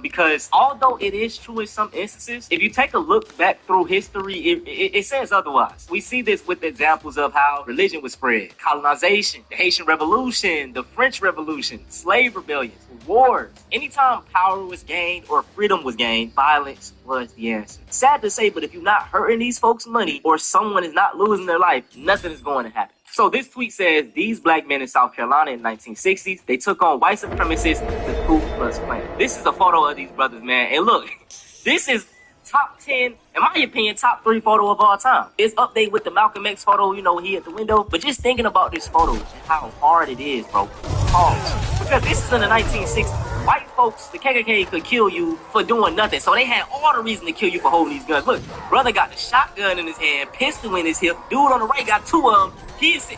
because although it is true in some instances, if you take a look back through history, it says otherwise. We see this with examples of how religion was spread, colonization, the Haitian Revolution, the French Revolution, slave rebellions, wars. Anytime power was gained or freedom was gained, violence was the answer. Sad to say, but if you're not hurting these folks' money or someone is not losing their life, nothing is going to happen. So this tweet says, these black men in South Carolina in the 1960s, they took on white supremacists, the Ku Klux Klan. This is a photo of these brothers, man. And look, this is top 10, in my opinion, top 3 photo of all time. It's up there with the Malcolm X photo, you know, he at the window. But just thinking about this photo and how hard it is, bro. Pause. Because this is in the 1960s. White folks, the KKK could kill you for doing nothing. So they had all the reason to kill you for holding these guns. Look, brother got the shotgun in his hand, pistol in his hip. Dude on the right got 2 of them. He's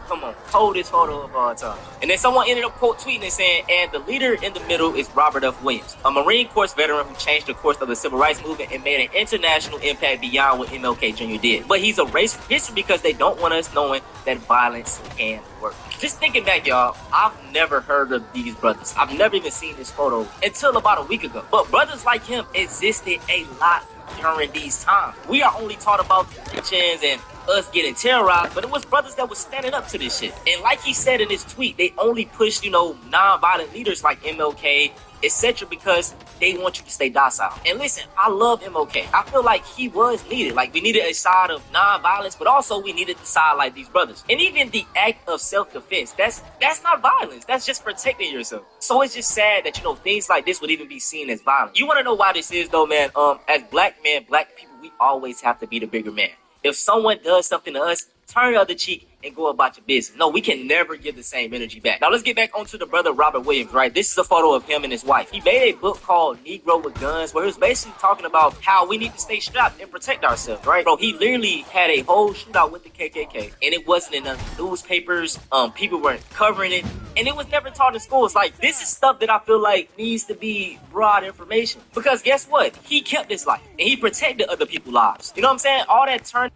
come on, coldest photo of all time. And then someone ended up quote tweeting and saying, and the leader in the middle is Robert F. Williams, a Marine Corps veteran who changed the course of the Civil Rights Movement and made an international impact beyond what MLK Jr. did. But he's erased from history because they don't want us knowing that violence can work. Just thinking back, y'all, I've never heard of these brothers. I've never even seen this photo until about a week ago. But brothers like him existed a lot during these times. We are only taught about the Christians and us getting terrorized, but it was brothers that was standing up to this shit. And like he said in his tweet, they only pushed, you know, non-violent leaders like MLK, etc., because they want you to stay docile. And listen, I love MLK. I feel like he was needed. Like, we needed a side of non-violence, but also we needed the side like these brothers. And even the act of self-defense, that's not violence. That's just protecting yourself. So it's just sad that, you know, things like this would even be seen as violence. You want to know why this is, though, man? As black men, black people, we always have to be the bigger man. If someone does something to us, turn the other cheek and go about your business. No, we can never give the same energy back. Now let's get back onto the brother Robert Williams, right? This is a photo of him and his wife. He made a book called Negro with Guns, where he was basically talking about how we need to stay strapped and protect ourselves, right? Bro, he literally had a whole shootout with the KKK, and it wasn't in the newspapers. People weren't covering it, and it was never taught in schools. Like, this is stuff that I feel like needs to be broad information. Because guess what? He kept his life, and he protected other people's lives. You know what I'm saying? All that turned.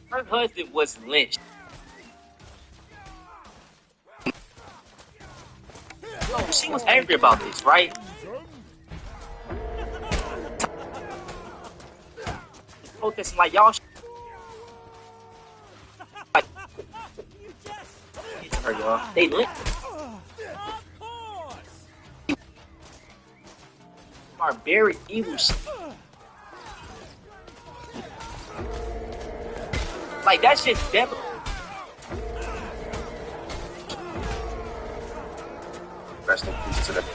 Her husband was lynched. So she was angry about this, right? Protesting like y'all. Like, her, y'all. They lynched. Barbaric evil shit. Like, that shit's definitely. Rest in peace to them.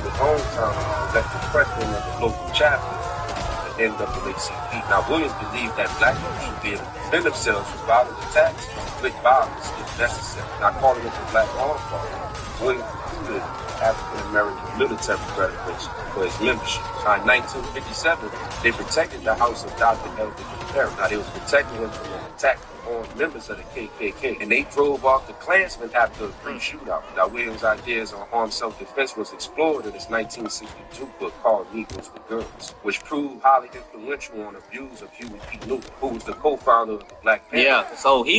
The hometown elected president of the local chapter of the NAACP. Now, Williams believed that black people should be able to defend themselves from violent attacks and inflict violence if necessary. Not calling it the Black Arms Party, Williams recruited African-American military veterans for his membership. Now, in 1957, they protected the house of Dr. Elder Perry. Now, they was protecting him from an attack from armed members of the KKK, and they drove off the Klansmen after a brief shootout. Now, Williams' ideas on armed self-defense was explored in his 1962 book called Negroes with Guns, which proved highly influential on the views of Huey P. Newton, who was the co-founder of the Black Panther. Yeah, so he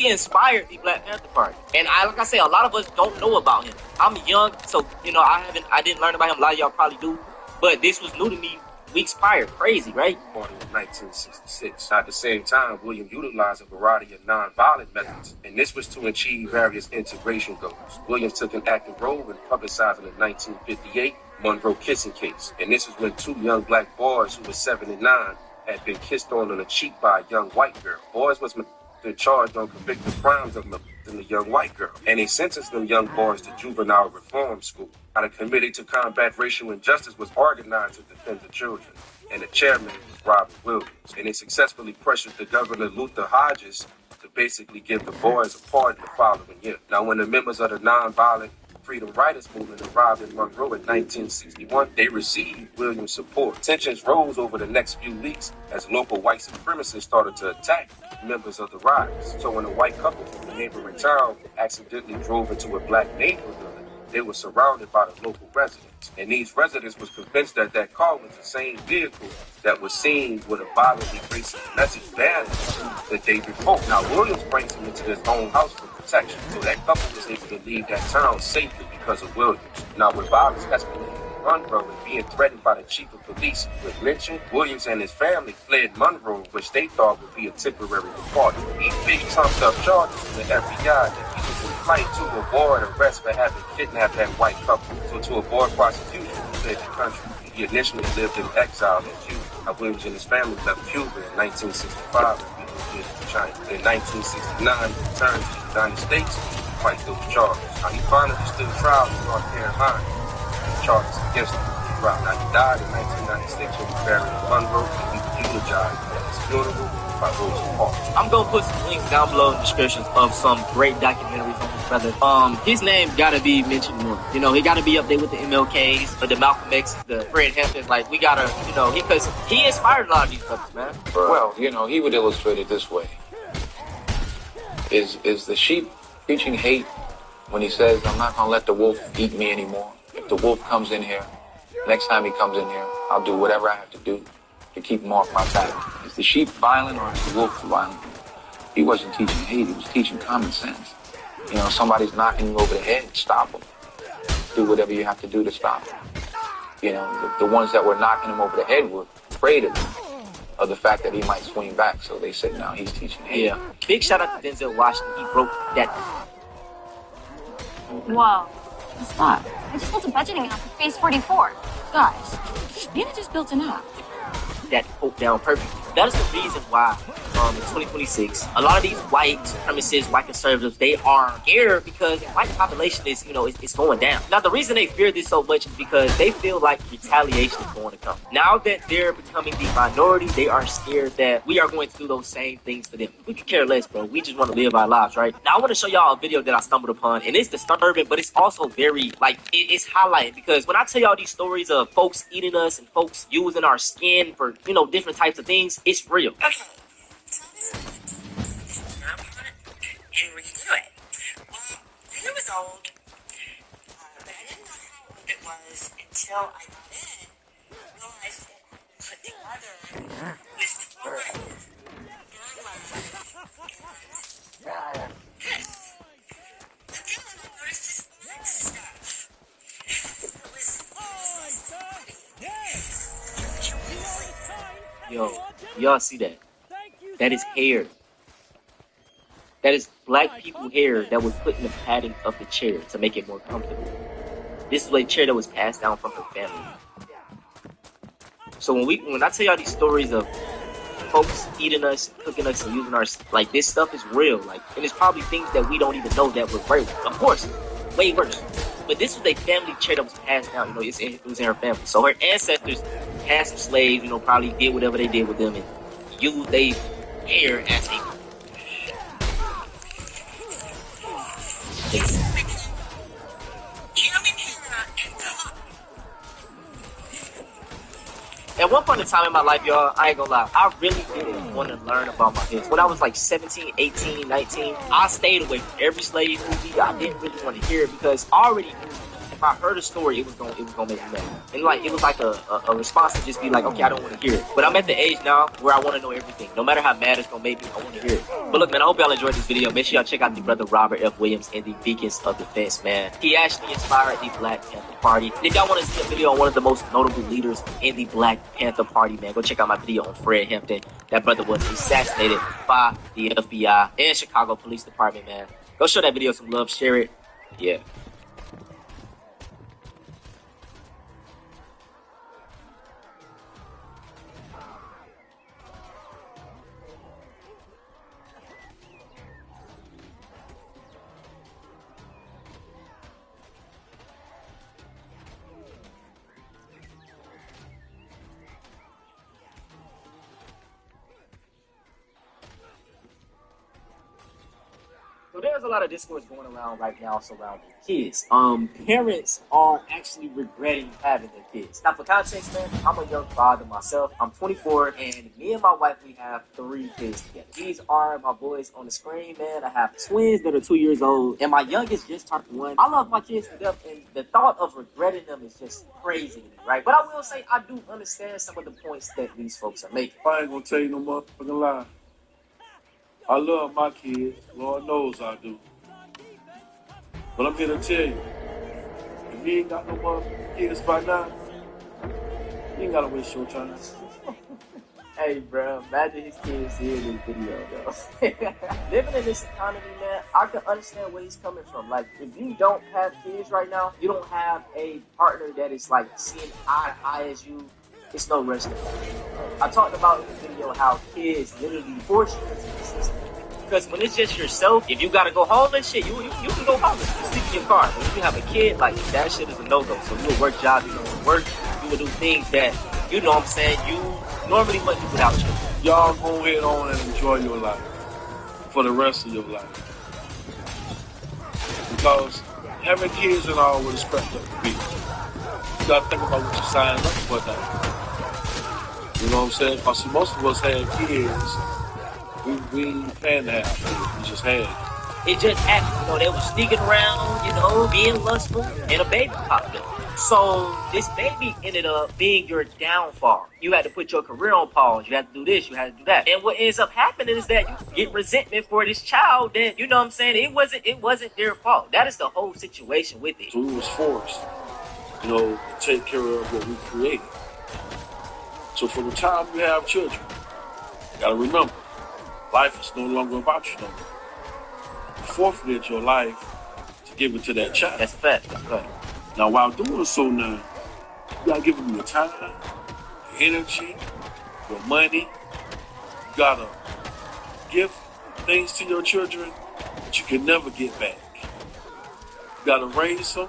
inspired the Black Panther Party. And like I say, a lot of us don't know about him. I'm young, so, you know, I didn't learn about him. A lot of y'all probably do, but this was new to me weeks prior. Crazy, right? Born in 1966. At the same time, William utilized a variety of nonviolent methods, and this was to achieve various integration goals. Williams took an active role in publicizing the 1958 Monroe kissing case, and this was when 2 young black boys who were 7 and 9 had been kissed on the cheek by a young white girl. Boys was charged on convicted crimes of molesting the young white girl, and they sentenced them young boys to juvenile reform school. Now, the Committee to Combat Racial Injustice was organized to defend the children, and the chairman was Robert Williams, and they successfully pressured the Governor Luther Hodges to basically give the boys a pardon the following year. Now, when the members of the nonviolent Freedom Riders movement arrived in Monroe in 1961, they received Williams' support. Tensions rose over the next few weeks as local white supremacists started to attack members of the riders. So when a white couple from a neighboring town accidentally drove into a black neighborhood, they were surrounded by the local residents. And these residents was convinced that that car was the same vehicle that was seen with a violently racist message banner the day before. Now, Williams brings him into his own house for protection. So that couple was able to leave that town safely because of Williams. Now, with violence escalating in Monroe and being threatened by the chief of police with lynching, Williams and his family fled Monroe, which they thought would be a temporary departure. He big trumped up charges from the FBI that he was in flight to avoid arrest for having kidnapped that white couple. So to avoid prosecution, he fled the country. He initially lived in exile in Cuba. Now, Williams and his family left Cuba in 1965 and relocated to China. In 1969, he returned to the United States to fight those charges. Now, he finally stood trial in North Carolina. Charges against him. Now, he died in 1996 and was buried in Monroe, and he was eulogized at his funeral by Rosa Parks. I'm gonna put some links down below in the description of some great documentaries on his brother. His name gotta be mentioned more. You know, he gotta be up there with the MLKs, or the Malcolm X's, the Fred Hamptons. Like, we gotta, you know, because he inspired a lot of these brothers, man. Well, you know, he would illustrate it this way. Is the sheep preaching hate when he says, I'm not gonna let the wolf eat me anymore? If the wolf comes in here, next time he comes in here, I'll do whatever I have to do to keep him off my back. Is the sheep violent or is the wolf violent? He wasn't teaching hate, he was teaching common sense. You know, somebody's knocking you over the head, stop them. Do whatever you have to do to stop them. You know, the ones that were knocking him over the head were afraid of him, of the fact that he might swing back. So they said, no, he's teaching hate. Yeah. Big shout out to Denzel Washington. He broke that. Whoa. Stop. I just built a budgeting app for Phase 44. Guys, maybe I just built an app. That quote down perfectly. That is the reason why in 2026, a lot of these white supremacists, white conservatives, they are scared because the white population is, you know, it's going down. Now, the reason they fear this so much is because they feel like retaliation is going to come. Now that they're becoming the minority, they are scared that we are going to do those same things for them. We could care less, bro. We just want to live our lives, right? Now, I want to show y'all a video that I stumbled upon, and it's disturbing, but it's also very, like, it's highlighted because when I tell y'all these stories of folks eating us and folks using our skin for, you know, different types of things, it's real. Okay. And redo it. Well, I was old, but I didn't know how old it was until I got in, realized it had been put together with foreign burma and piss. But then I noticed this orange stuff. It was Y'all see that? That is hair. That is black people hair that was put in the padding of the chair to make it more comfortable. This is a chair that was passed down from her family. So when I tell y'all these stories of folks eating us, cooking us, and using our, like, this stuff is real. Like, and it's probably things that we don't even know that were worse. Of course, way worse. But this was a family chair that was passed down. You know, it was in her family. So her ancestors had some slaves. You know, probably did whatever they did with them and used their hair as a. At one point in time in my life, y'all, I ain't gonna lie, I really didn't want to learn about my history. When I was like 17, 18, 19, I stayed away from every slave movie. I didn't really want to hear it because I already knew if I heard a story, it was gonna make me mad. And like, it was like a response to just be like, okay, I don't want to hear it. But I'm at the age now where I want to know everything. No matter how mad it's gonna make me, I want to hear it. But look, man, I hope y'all enjoyed this video. Make sure y'all check out the brother Robert F. Williams and the Beacons of Defense, man. He actually inspired the Black Panther Party. And if y'all want to see a video on one of the most notable leaders in the Black Panther Party, man, go check out my video on Fred Hampton. That brother was assassinated by the FBI and Chicago Police Department, man. Go show that video some love, share it. Yeah. So there's a lot of discourse going around right now surrounding kids. Parents are actually regretting having their kids. Now, for context, man, I'm a young father myself. I'm 24, and me and my wife, we have 3 kids together. These are my boys on the screen, man. I have twins that are 2 years old, and my youngest just turned 1. I love my kids to death, and the thought of regretting them is just crazy to me, right? But I will say I do understand some of the points that these folks are making. I ain't gonna tell you no motherfucking lie. I love my kids. Lord knows I do. But I'm here to tell you, if you ain't got no motherfucking kids by now, you ain't gotta waste your time. Hey, bro, imagine his kids seeing this video, though. Living in this economy, man, I can understand where he's coming from. Like, if you don't have kids right now, you don't have a partner that is, like, seeing eye to eye as you, it's no rush to that. I talked about in the video how kids literally force you into the system. Because when it's just yourself, if you gotta go home and shit, you can go home and sleep in your car. But if you have a kid, like, that shit is a no-go. So you will work jobs, you will work, you will do things that, you know what I'm saying, you normally wouldn't do without you. Y'all go ahead on and enjoy your life for the rest of your life. Because having kids and all would expect that to be. You gotta think about what you signed up for now. You know what I'm saying? Because see, most of us had kids. We ain't planned to have kids. We just had it. It just happened. You know, they were sneaking around, you know, being lustful, and a baby popped up. So this baby ended up being your downfall. You had to put your career on pause. You had to do this. You had to do that. And what ends up happening is that you get resentment for this child that, you know what I'm saying, it wasn't their fault. That is the whole situation with it. So we was forced, you know, to take care of what we created. So from the time you have children, you gotta remember, life is no longer about you no more. You forfeited your life to give it to that child. That's a fact. That's a fact. Now, while doing so now, you gotta give them your time, your energy, your money. You gotta give things to your children that you can never get back. You gotta raise them,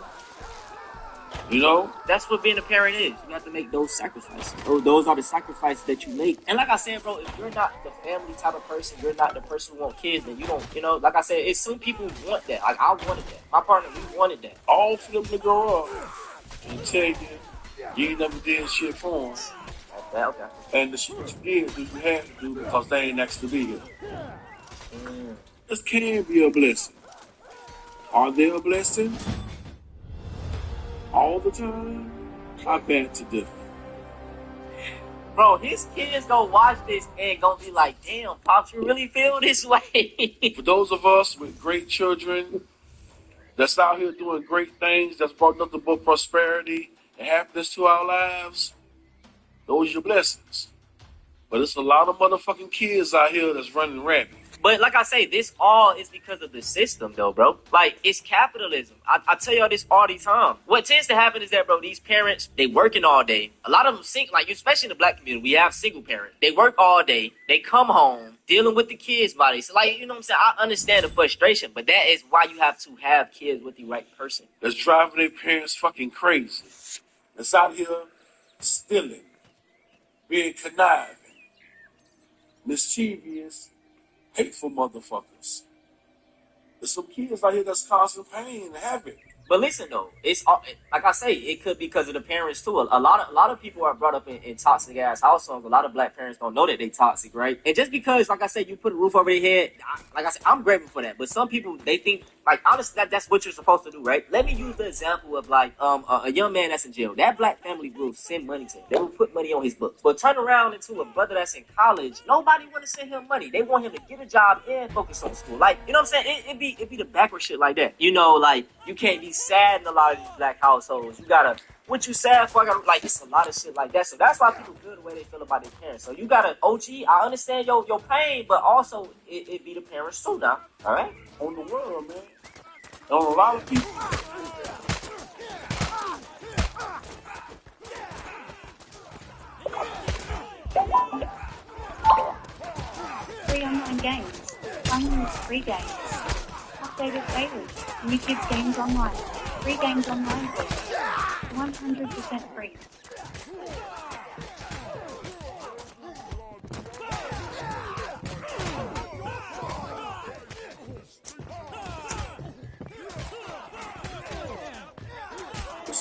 you know? That's what being a parent is. You have to make those sacrifices. Those are the sacrifices that you make. And like I said, bro, if you're not the family type of person, you're not the person who wants kids, then you don't, you know, like I said, it's some people want that. Like, I wanted that. My partner, we wanted that. All for them to grow up and tell you, you ain't never did shit for them. Okay. And the shit you did, you had to do because they ain't next to be here. This can be a blessing. Are they a blessing? All the time? I bet to differ. Bro, his kids gonna watch this and gonna be like, damn, Pops, you really feel this way? For those of us with great children that's out here doing great things, that's brought nothing but prosperity and happiness to our lives, those are your blessings. But it's a lot of motherfucking kids out here that's running rampant. But like I say, this all is because of the system, though, bro. Like, it's capitalism. I tell y'all this all the time. What tends to happen is that, bro, these parents, they working all day. A lot of them sing, like, especially in the black community, we have single parents. They work all day. They come home dealing with the kids' bodies. So, like, you know what I'm saying? I understand the frustration, but that is why you have to have kids with the right person. That's driving their parents fucking crazy. That's out here stealing, being conniving, mischievous, hateful motherfuckers. There's some kids out here that's causing pain and havoc. But listen though, it's like I say, it could be because of the parents too. A lot of people are brought up in toxic ass households. A lot of black parents don't know that they toxic, right? And just because, like I said, you put a roof over their head, like I said, I'm grateful for that. But some people, they think, like, honestly, that's what you're supposed to do, right? Let me use the example of like a young man that's in jail. That black family will send money to him. They will put money on his books. But turn around into a brother that's in college, nobody want to send him money. They want him to get a job and focus on school. Like, you know what I'm saying? It be the backward shit like that. You know, like, you can't be sad in a lot of these black households. You gotta, what you sad for, like, it's a lot of shit like that. So that's why people feel the way they feel about their parents. So you gotta, OG, I understand your pain, but also it be the parents too now. All right? On the world, man. On a lot of people. Free online games. Unlimited free games. Updated daily. New kids games online. Free games online for 100% free.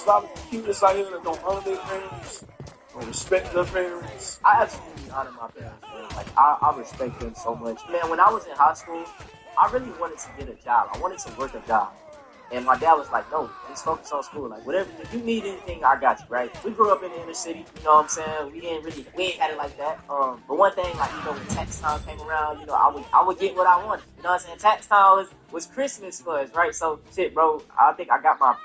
a lot of kids out here that don't honor their parents, don't respect their parents. I absolutely honor my parents, man. Like, I respect them so much. Man, when I was in high school, I really wanted to get a job. I wanted to work a job. And my dad was like, no, just focus on school. Like, whatever, if you need anything, I got you, right? We grew up in the inner city, you know what I'm saying? We ain't had it like that. But one thing, like, when tax time came around, I would get what I wanted. You know what I'm saying? Tax time was Christmas for us, right? So, shit, bro, I think I got my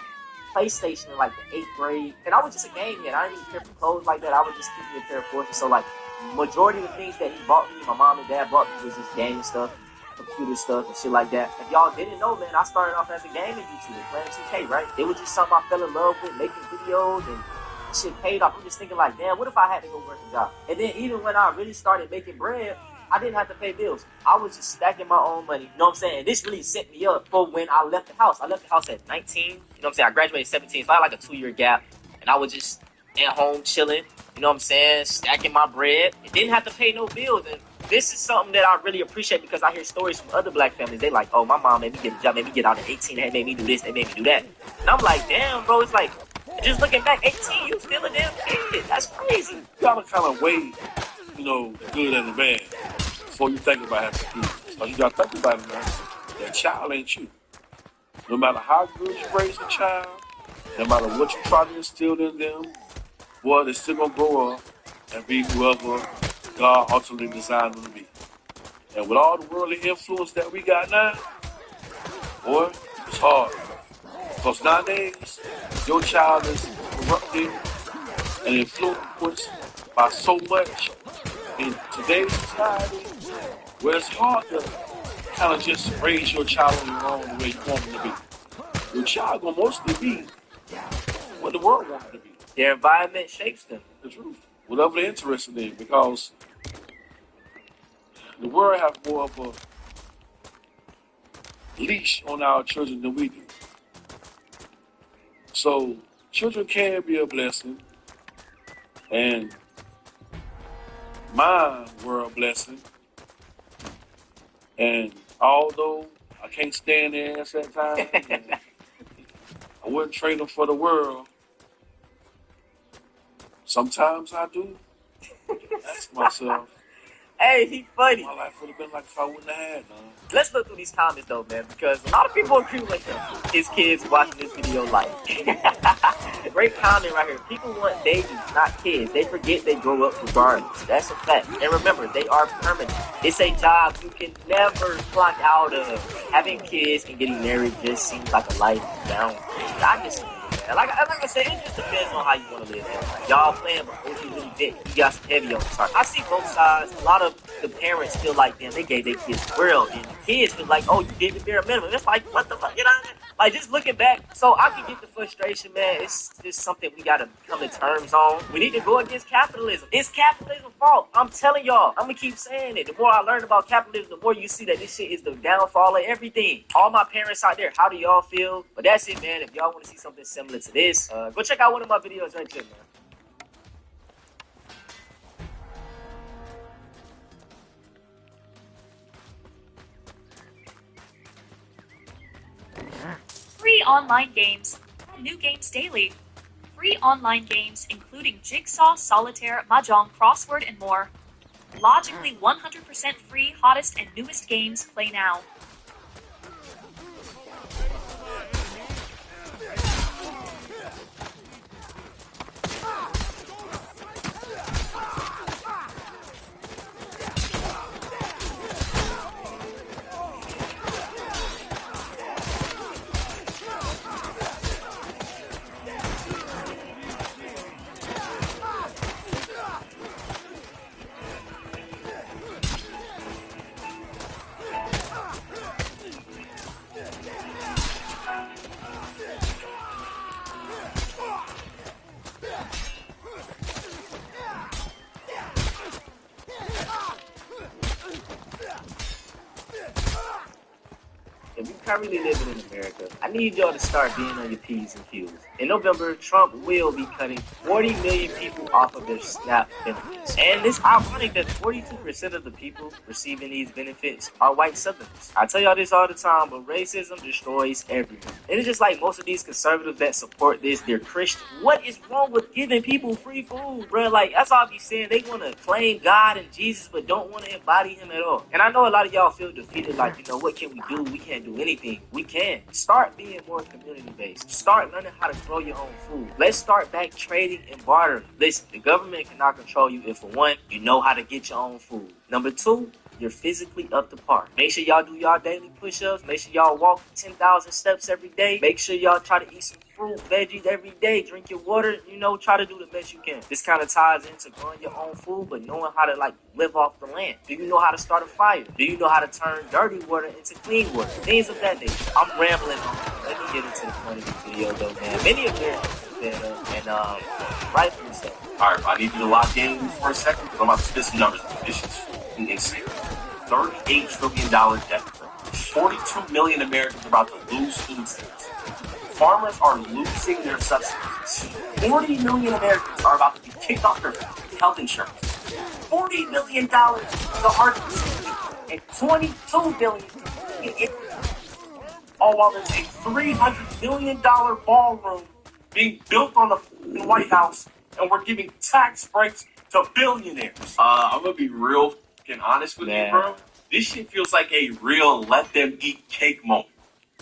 PlayStation in, like, the 8th grade. And I was just a game kid. I didn't even care for clothes like that. I would just keep me a pair of forces. So, like, majority of the things that he bought me, my mom and dad bought me, was just game stuff, computer stuff and shit like that. If y'all didn't know, man, I started off as a gaming YouTuber playing 2K, right? It was just something I fell in love with, making videos, and shit paid off. I'm just thinking like, damn, what if I had to go work a job? And then even when I really started making bread, I didn't have to pay bills. I was just stacking my own money. You know what I'm saying? This really set me up for when I left the house. I left the house at 19. You know what I'm saying? I graduated at 17, so I had like a 2-year gap. And I was just at home chilling, you know what I'm saying? Stacking my bread. It didn't have to pay no bills. And this is something that I really appreciate because I hear stories from other black families. They like, oh, my mom made me get a job, made me get out at 18, they made me do this, they made me do that. And I'm like, damn, bro, it's like, just looking back, 18, you still a damn kid. That's crazy. You gotta kind of weigh, the good and the bad before you think about having kids. So you gotta think about it, man. That child ain't you. No matter how good you raise a child, no matter what you try to instill in them, boy, they're still gonna grow up and be whoever God ultimately designed them to be. And with all the worldly influence that we got now, boy, it's hard. Because nowadays, your child is corrupted and influenced by so much in today's society, where it's hard to kind of just raise your child on your own the way you want them to be. Your child gonna mostly be what the world wants them to be. Their environment shapes them. The truth. Whatever they're interested in, because the world has more of a leash on our children than we do. So children can be a blessing, and mine were a blessing. And although I can't stand their ass at times, I wouldn't trade them for the world. Sometimes I do. Ask myself, Hey, he funny. my life would have been like if I wouldn't have had none. Let's look through these comments though, man, because a lot of people agree with him. His kids watching this video like, great comment right here. People want babies, not kids. They forget they grow up regardless. That's a fact. And remember, they are permanent. It's a job you can never clock out of. Having kids and getting married just seems like a life down. I just, man, like I said, it just depends on how you want to live. Man. Like, y'all playing, but OG really big. You got some heavy on the start. I see both sides. A lot of the parents feel like, damn, they gave their kids the world, and the kids feel like, oh, you did the bare minimum. It's like, what the fuck, you know what I mean? Like, just looking back, so I can get the frustration, man. It's just something we gotta come to terms on. We need to go against capitalism. It's capitalism's fault. I'm telling y'all, I'm gonna keep saying it. The more I learn about capitalism, the more you see that this shit is the downfall of everything. All my parents out there, how do y'all feel? But that's it, man. If y'all want to see something similar to this, go check out one of my videos right there, man. Free online games. New games daily. Free online games including Jigsaw, Solitaire, Mahjong, Crossword, and more. Logically 100% free, hottest and newest games. Play now. If you I really living in America. I need y'all to start being on your P's and Q's. In November, Trump will be cutting 40 million people off of their SNAP benefits. And it's ironic that 42% of the people receiving these benefits are white Southerners. I tell y'all this all the time, but racism destroys everyone. And it's just like most of these conservatives that support this, they're Christian. What is wrong with giving people free food, bro? Like, that's all I be saying. They want to claim God and Jesus, but don't want to embody him at all. And I know a lot of y'all feel defeated, like, you know, what can we do? We can't do anything. We can. Start being more community-based. Start learning how to grow your own food. Let's start back trading and bartering. Listen, the government cannot control you if, for one, you know how to get your own food. Number two, you're physically up to par. Make sure y'all do y'all daily push-ups. Make sure y'all walk 10,000 steps every day. Make sure y'all try to eat some fruit, veggies every day. Drink your water. You know, try to do the best you can. This kind of ties into growing your own food, but knowing how to, like, live off the land. Do you know how to start a fire? Do you know how to turn dirty water into clean water? Things of that nature. I'm rambling on. Let me get into the point of the video, though, man. Many Americans fed up, and rightfully so. All right, I need you to lock in for a second because I'm about to spit some numbers. This is insane. $38 trillion debt. 42 million Americans are about to lose food stamps. Farmers are losing their subsidies. 40 million Americans are about to be kicked off their health insurance. $40 million to heart disease and $22 billion to all while there's a $300 million ballroom being built on the White House, and we're giving tax breaks to billionaires. I'm gonna be real and honest with you, bro. This shit feels like a real let them eat cake moment.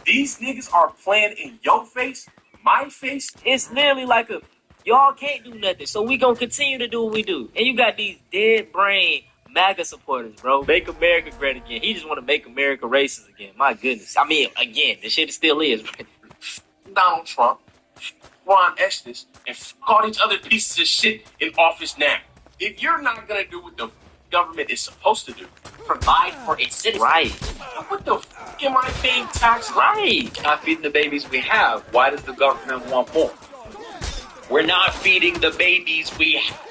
These niggas are playing in your face, my face. It's literally like a, y'all can't do nothing, so we gonna continue to do what we do. And you got these dead brain MAGA supporters, bro. Make America great again. He just want to make America racist again. My goodness. I mean, again, the shit still is. Donald Trump, Ron Estes, and all these other pieces of shit in office now. If you're not gonna do what the government is supposed to do, provide for its citizens. Right. What the f am I paying tax? Right. Not feeding the babies we have. Why does the government want more? We're not feeding the babies we have.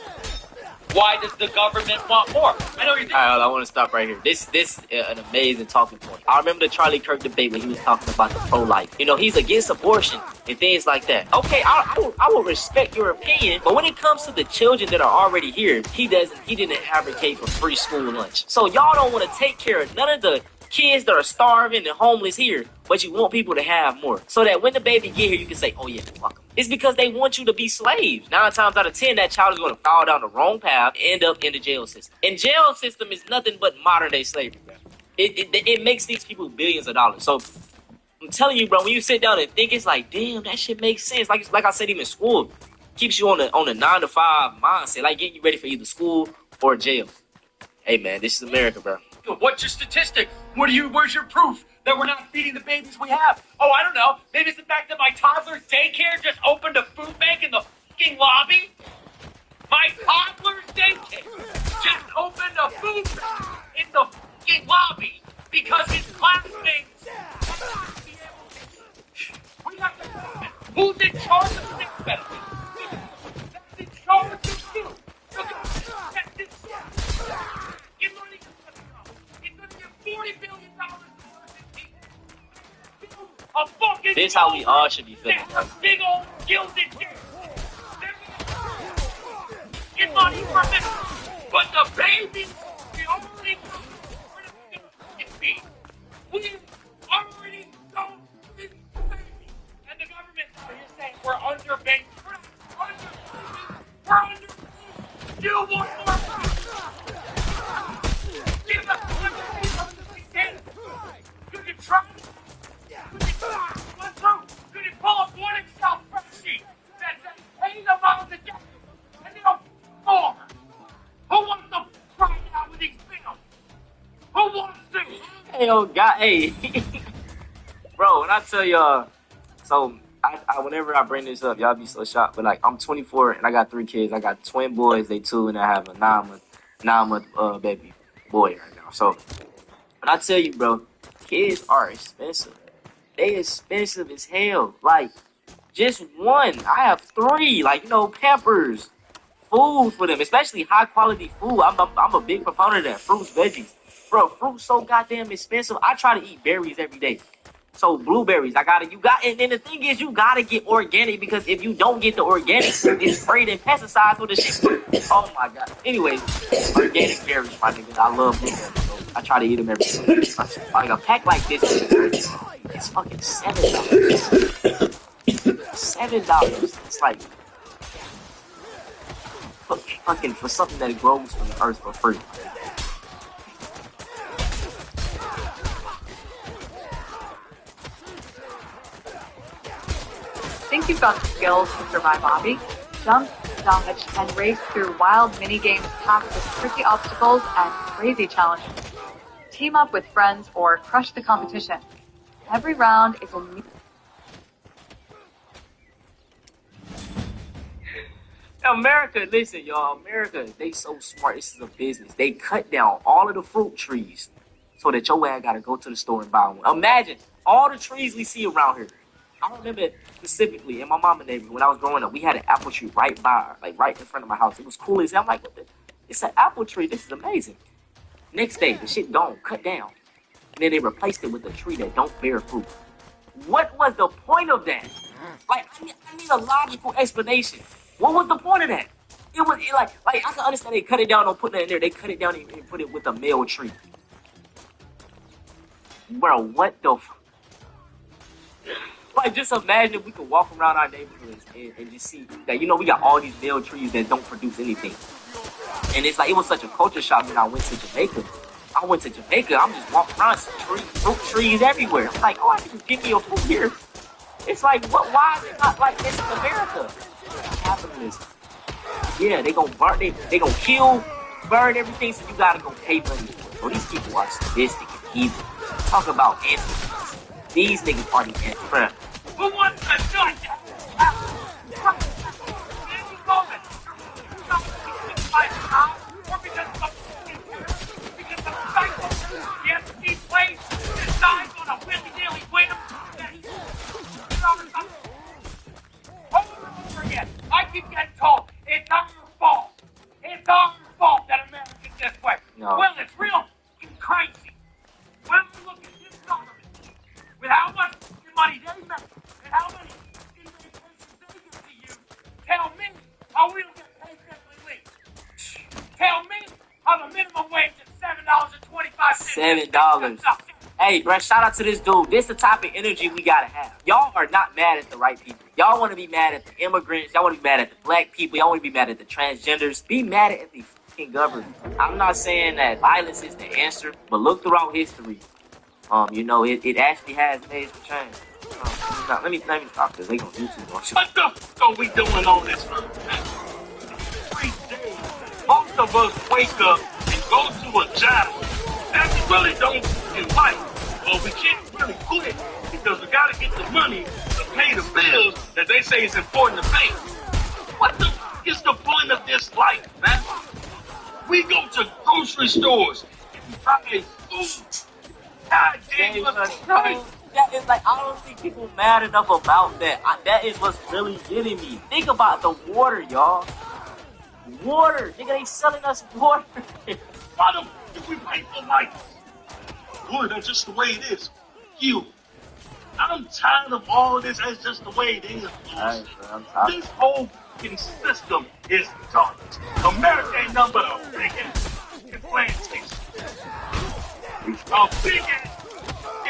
Why does the government want more? I know you're thinking. All right, I want to stop right here. This is an amazing talking point. I remember the Charlie Kirk debate when he was talking about the pro-life. You know, he's against abortion and things like that. Okay, I will respect your opinion, but when it comes to the children that are already here, he didn't advocate for free school lunch. So y'all don't want to take care of none of the kids that are starving and homeless here, but you want people to have more. So that when the baby get here, you can say, oh yeah, fuck them. It's because they want you to be slaves. 9 times out of 10, that child is going to fall down the wrong path and end up in the jail system. And jail system is nothing but modern day slavery, bro. It makes these people billions of dollars. So I'm telling you, bro, when you sit down and think, it's like, damn, that shit makes sense. Like I said, even school keeps you on the 9 to 5 mindset, like getting you ready for either school or jail. Hey man, this is America, bro. What's your statistic? Where's your proof that we're not feeding the babies we have? Oh, I don't know. Maybe it's the fact that my toddler's daycare just opened a food bank in the fucking lobby. My toddler's daycare just opened a food bank in the fucking lobby because his classmates. We have to. Who's in charge of this benefit? That's in charge of you. That's in charge. It's money. It's going to get $40 billion. A fucking. This is how we all should be feeling. A big old gilded dick. Get money for this, but the babies, the only can be. We already don't feed the babies, and the government. So you're saying we're underbanked? We're underbanked. You want more? Give us the babies. You can try. You can pull up one Excel spreadsheet that says pay the amount of debt, and they don't more. Who wants to cry out with these bills? Who wants to? Hey, oh God, hey, bro. When I tell y'all, so I whenever I bring this up, y'all be so shocked. But like, I'm 24 and I got 3 kids. I got twin boys, they 2, and I have a 9-month baby boy right now. So when I tell you, bro, kids are expensive. They expensive as hell. Like, just one. I have 3. Like, you know, Pampers, food for them, especially high quality food. I'm a big proponent of that. Fruits, veggies. Bro, fruit's so goddamn expensive. I try to eat berries every day. So blueberries, and then the thing is, you gotta get organic because if you don't get the organic, it's sprayed in pesticides with the shit. Oh my god. Anyways, organic berries, my nigga. I love blueberries, so I try to eat them every day. Like a pack like this, it's fucking $7. $7. It's like fucking for something that grows from the earth for free. Think you've got the skills to survive Bobby? Jump, dodge, and race through wild mini-games packed with tricky obstacles and crazy challenges. Team up with friends or crush the competition. Every round is a new... America, listen, y'all. America, they so smart. This is a business. They cut down all of the fruit trees so that your ass gotta go to the store and buy one. Imagine all the trees we see around here. I remember specifically in my mama's neighborhood when I was growing up, we had an apple tree right in front of my house. It was cool as hell. I'm like, it's an apple tree. This is amazing. Next day, the shit gone, cut down. And then they replaced it with a tree that don't bear fruit. What was the point of that? Like, I need a logical explanation. What was the point of that? Like I can understand they cut it down, don't put that in there. They cut it down and put it with a male tree. Bro, what the Like, just imagine if we could walk around our neighborhoods and just see that, we got all these male trees that don't produce anything. And it's like, it was such a culture shock when I went to Jamaica. I'm just walking around, fruit trees everywhere. I'm like, I can just give me a fruit here. It's like, why is it not like this in America? Capitalism. Yeah, they gonna burn, they gonna kill, burn everything, so you gotta go pay money for it. So these people are sadistic and evil. Talk about entities. These niggas are the entities. Who wants to judge? I keep getting told it's not your fault. It's all your fault that America's this way. No. Well, it's real crazy. When we look at this government, with how much money they make and how many invitations they give to you, tell me how we'll get paid every week. Tell me how the minimum wage is $7.25. $7. Hey, bro, shout out to this dude. This the type of energy we gotta have. Y'all are not mad at the right people. Y'all want to be mad at the immigrants. Y'all want to be mad at the black people. Y'all want to be mad at the transgenders. Be mad at the fucking government. I'm not saying that violence is the answer, but look throughout history. It actually has made some change. Let me stop this. They gonna do too much. What the fuck are we doing on this earth? 3 days. Most of us wake up and go to a job that we really don't like. Well, we can't really quit because we gotta get the money to pay the bills that they say is important to pay. What the fuck is the point of this life, man? We go to grocery stores and buy food. God damn, that is like, I don't think people mad enough about that. That is what's really getting me. Think about the water, y'all. Water. Nigga, they selling us water. Why the fuck do we pay for life? Boy, that's just the way it is. I'm tired of all of this. That's just the way it is. Right, this whole fucking system is done. America ain't nothing but a big ass implantation. A big ass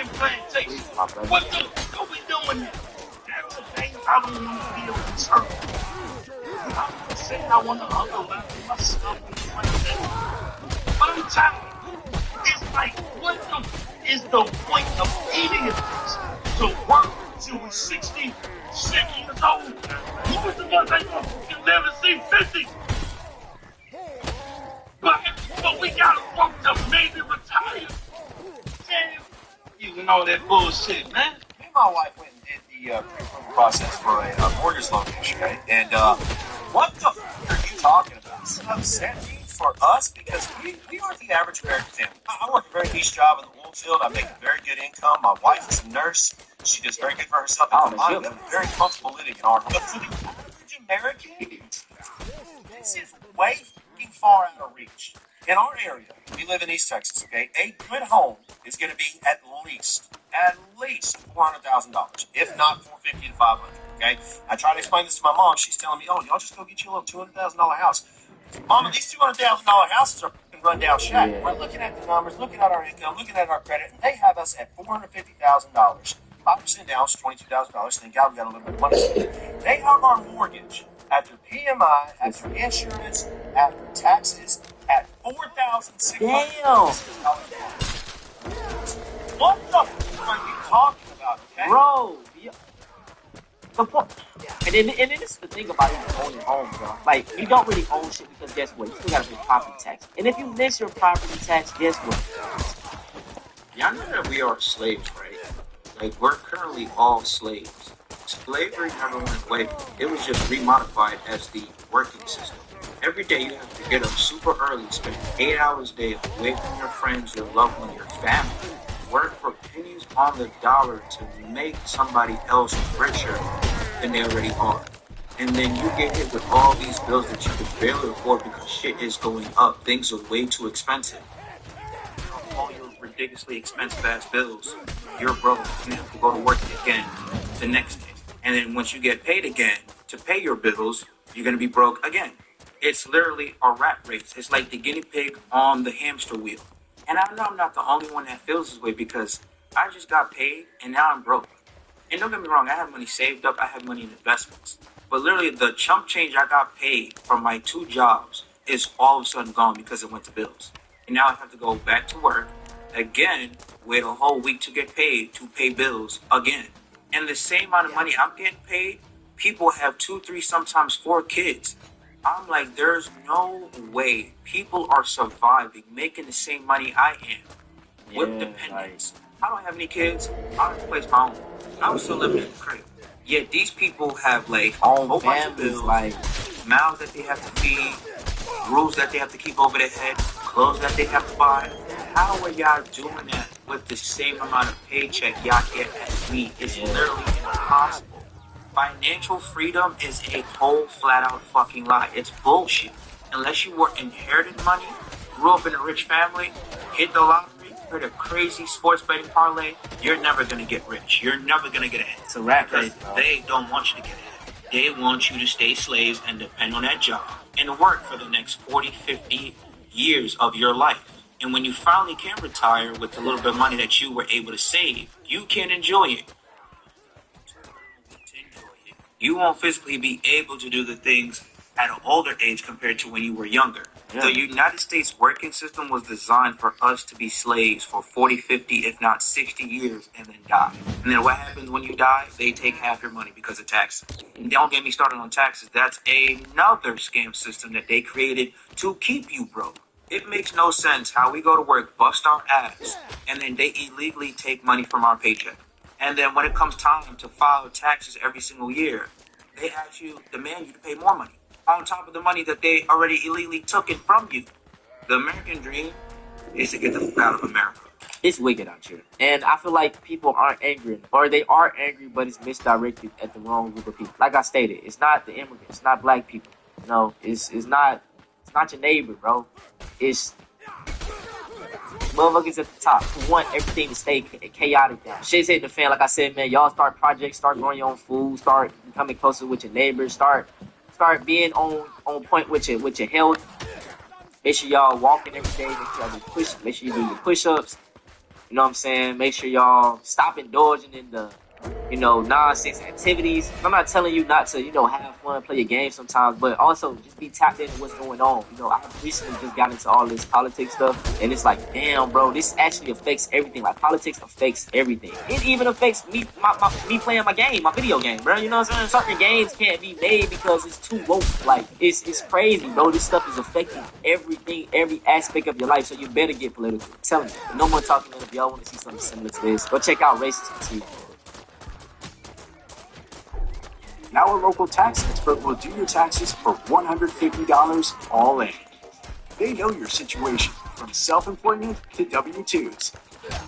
implantation. What the fuck are we doing here? That's the thing I don't want to feel concerned. I'm just saying I want to underline myself and like that. But I'm tired. It's like, what is the point of idiots to work till we're 60, 70 years old? Most of us ain't gonna never see 50. But we gotta work to maybe retire. Damn, you and all that bullshit, man. Me and my wife went and did the pre-approval process for a mortgage loan yesterday, and what the fuck are you talking about? It's upsetting for us because we aren't the average American family. I work a very niche job in the oil field. I make a very good income. My wife is a nurse. She does very good for herself. I'm very comfortable living in our home. But for the average American, this is way fucking far out of reach. In our area, we live in East Texas, okay? A good home is going to be at at least $400,000, if not $450 to $500. Okay, I tried to explain this to my mom. She's telling me, "Oh, y'all just go get you a little $200,000 house." Mama, these $200,000 houses are fucking rundown shack. Yeah. We're looking at the numbers, looking at our income, looking at our credit, and they have us at $450,000. 5% down is $22,000. Thank God we got a little bit of money. They have our mortgage after PMI, after insurance, after taxes at $4,600. What the fuck are you talking about, okay? Bro, the point. And then this is the thing about even owning homes, bro. Like, you don't really own shit because guess what? You still gotta pay property tax. And if you miss your property tax, guess what? Y'all know that we are slaves, right? Like, we're currently all slaves. Slavery never went away. It was just remodified as the working system. Every day you have to get up super early, spend 8 hours a day away from your friends, your loved ones, your family. Work for pennies on the dollar to make somebody else richer than they already are. And then you get hit with all these bills that you can barely afford because shit is going up. Things are way too expensive. All your ridiculously expensive ass bills, you're broke. You have to go to work again the next day. And then once you get paid again to pay your bills, you're going to be broke again. It's literally a rat race. It's like the guinea pig on the hamster wheel. And I know I'm not the only one that feels this way because I just got paid and now I'm broke. And don't get me wrong, I have money saved up, I have money in investments. But literally the chump change I got paid from my 2 jobs is all of a sudden gone because it went to bills. And now I have to go back to work again, wait a whole week to get paid to pay bills again. And the same amount of money I'm getting paid, people have 2, 3, sometimes 4 kids. I'm like, there's no way people are surviving, making the same money I am with dependents. I don't have any kids. I don't place my own. I'm still living in the crib. Yet these people have like a whole bunch of bills, like mouths that they have to feed, rules that they have to keep over their head, clothes that they have to buy. How are y'all doing that with the same amount of paycheck y'all get as me? It's literally impossible. Financial freedom is a whole flat out fucking lie. It's bullshit. Unless you were inherited money, grew up in a rich family, hit the lottery, heard a crazy sports betting parlay, you're never gonna get rich. You're never gonna get ahead. It's a rat race, because they don't want you to get ahead. They want you to stay slaves and depend on that job and work for the next 40, 50 years of your life. And when you finally can retire with the little bit of money that you were able to save, you can enjoy it. You won't physically be able to do the things at an older age compared to when you were younger. Yeah. The United States working system was designed for us to be slaves for 40, 50, if not 60 years and then die. And then what happens when you die? They take half your money because of taxes. And don't get me started on taxes. That's another scam system that they created to keep you broke. It makes no sense how we go to work, bust our ass, and then they illegally take money from our paycheck. And then when it comes time to file taxes every single year, they demand you to pay more money on top of the money that they already illegally took it from you. The American dream is to get the fuck out of America. It's wicked out here. And I feel like people aren't angry, or they are angry, but it's misdirected at the wrong group of people. Like I stated, it's not the immigrants, it's not black people. You know, it's not your neighbor, bro. It's motherfuckers at the top who want everything to stay chaotic down. Shit's hitting the fan, like I said, man. Y'all start projects, start growing your own food, start becoming closer with your neighbors, start being on point with your health. Make sure y'all walking every day. Make sure y'all make sure you do your push-ups. You know what I'm saying? Make sure y'all stop indulging in the, nonsense activities. I'm not telling you not to, have fun, play your game sometimes, but also just be tapped into what's going on. I recently just got into all this politics stuff, and it's like, damn, bro, this actually affects everything. Like, politics affects everything. It even affects me playing my game, my video game, bro. You know what I'm saying? Certain games can't be made because it's too woke. Like, it's crazy, bro. This stuff is affecting everything, every aspect of your life, so you better get political. I'm telling you. No more talking. If y'all want to see something similar to this, go check out Racist TV. Now a local tax expert will do your taxes for $150 all in. They know your situation, from self-employment to W-2s.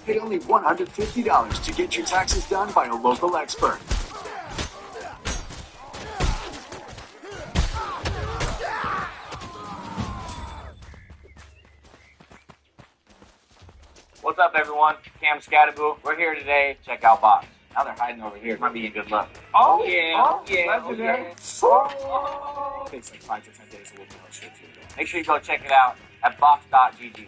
Pay only $150 to get your taxes done by a local expert. What's up, everyone? Cam Scattaboo. We're here today. Check out Box. Now they're hiding over here. Might be in good luck. Oh, yeah. Takes like 5 to 10 days to look at shit too. Make sure you go check it out at box.gg.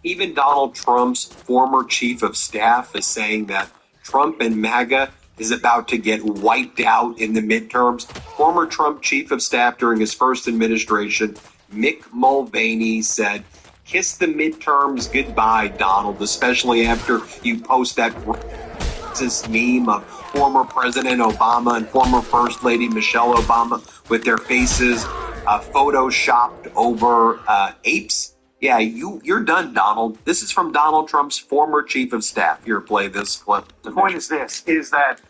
Even Donald Trump's former chief of staff is saying that Trump and MAGA is about to get wiped out in the midterms. Former Trump chief of staff during his first administration, Mick Mulvaney, said, "Kiss the midterms goodbye, Donald," especially after you post that racist meme of former President Obama and former First Lady Michelle Obama with their faces photoshopped over apes. Yeah, you're done, Donald. This is from Donald Trump's former chief of staff. Here, play this clip. The point is this, is that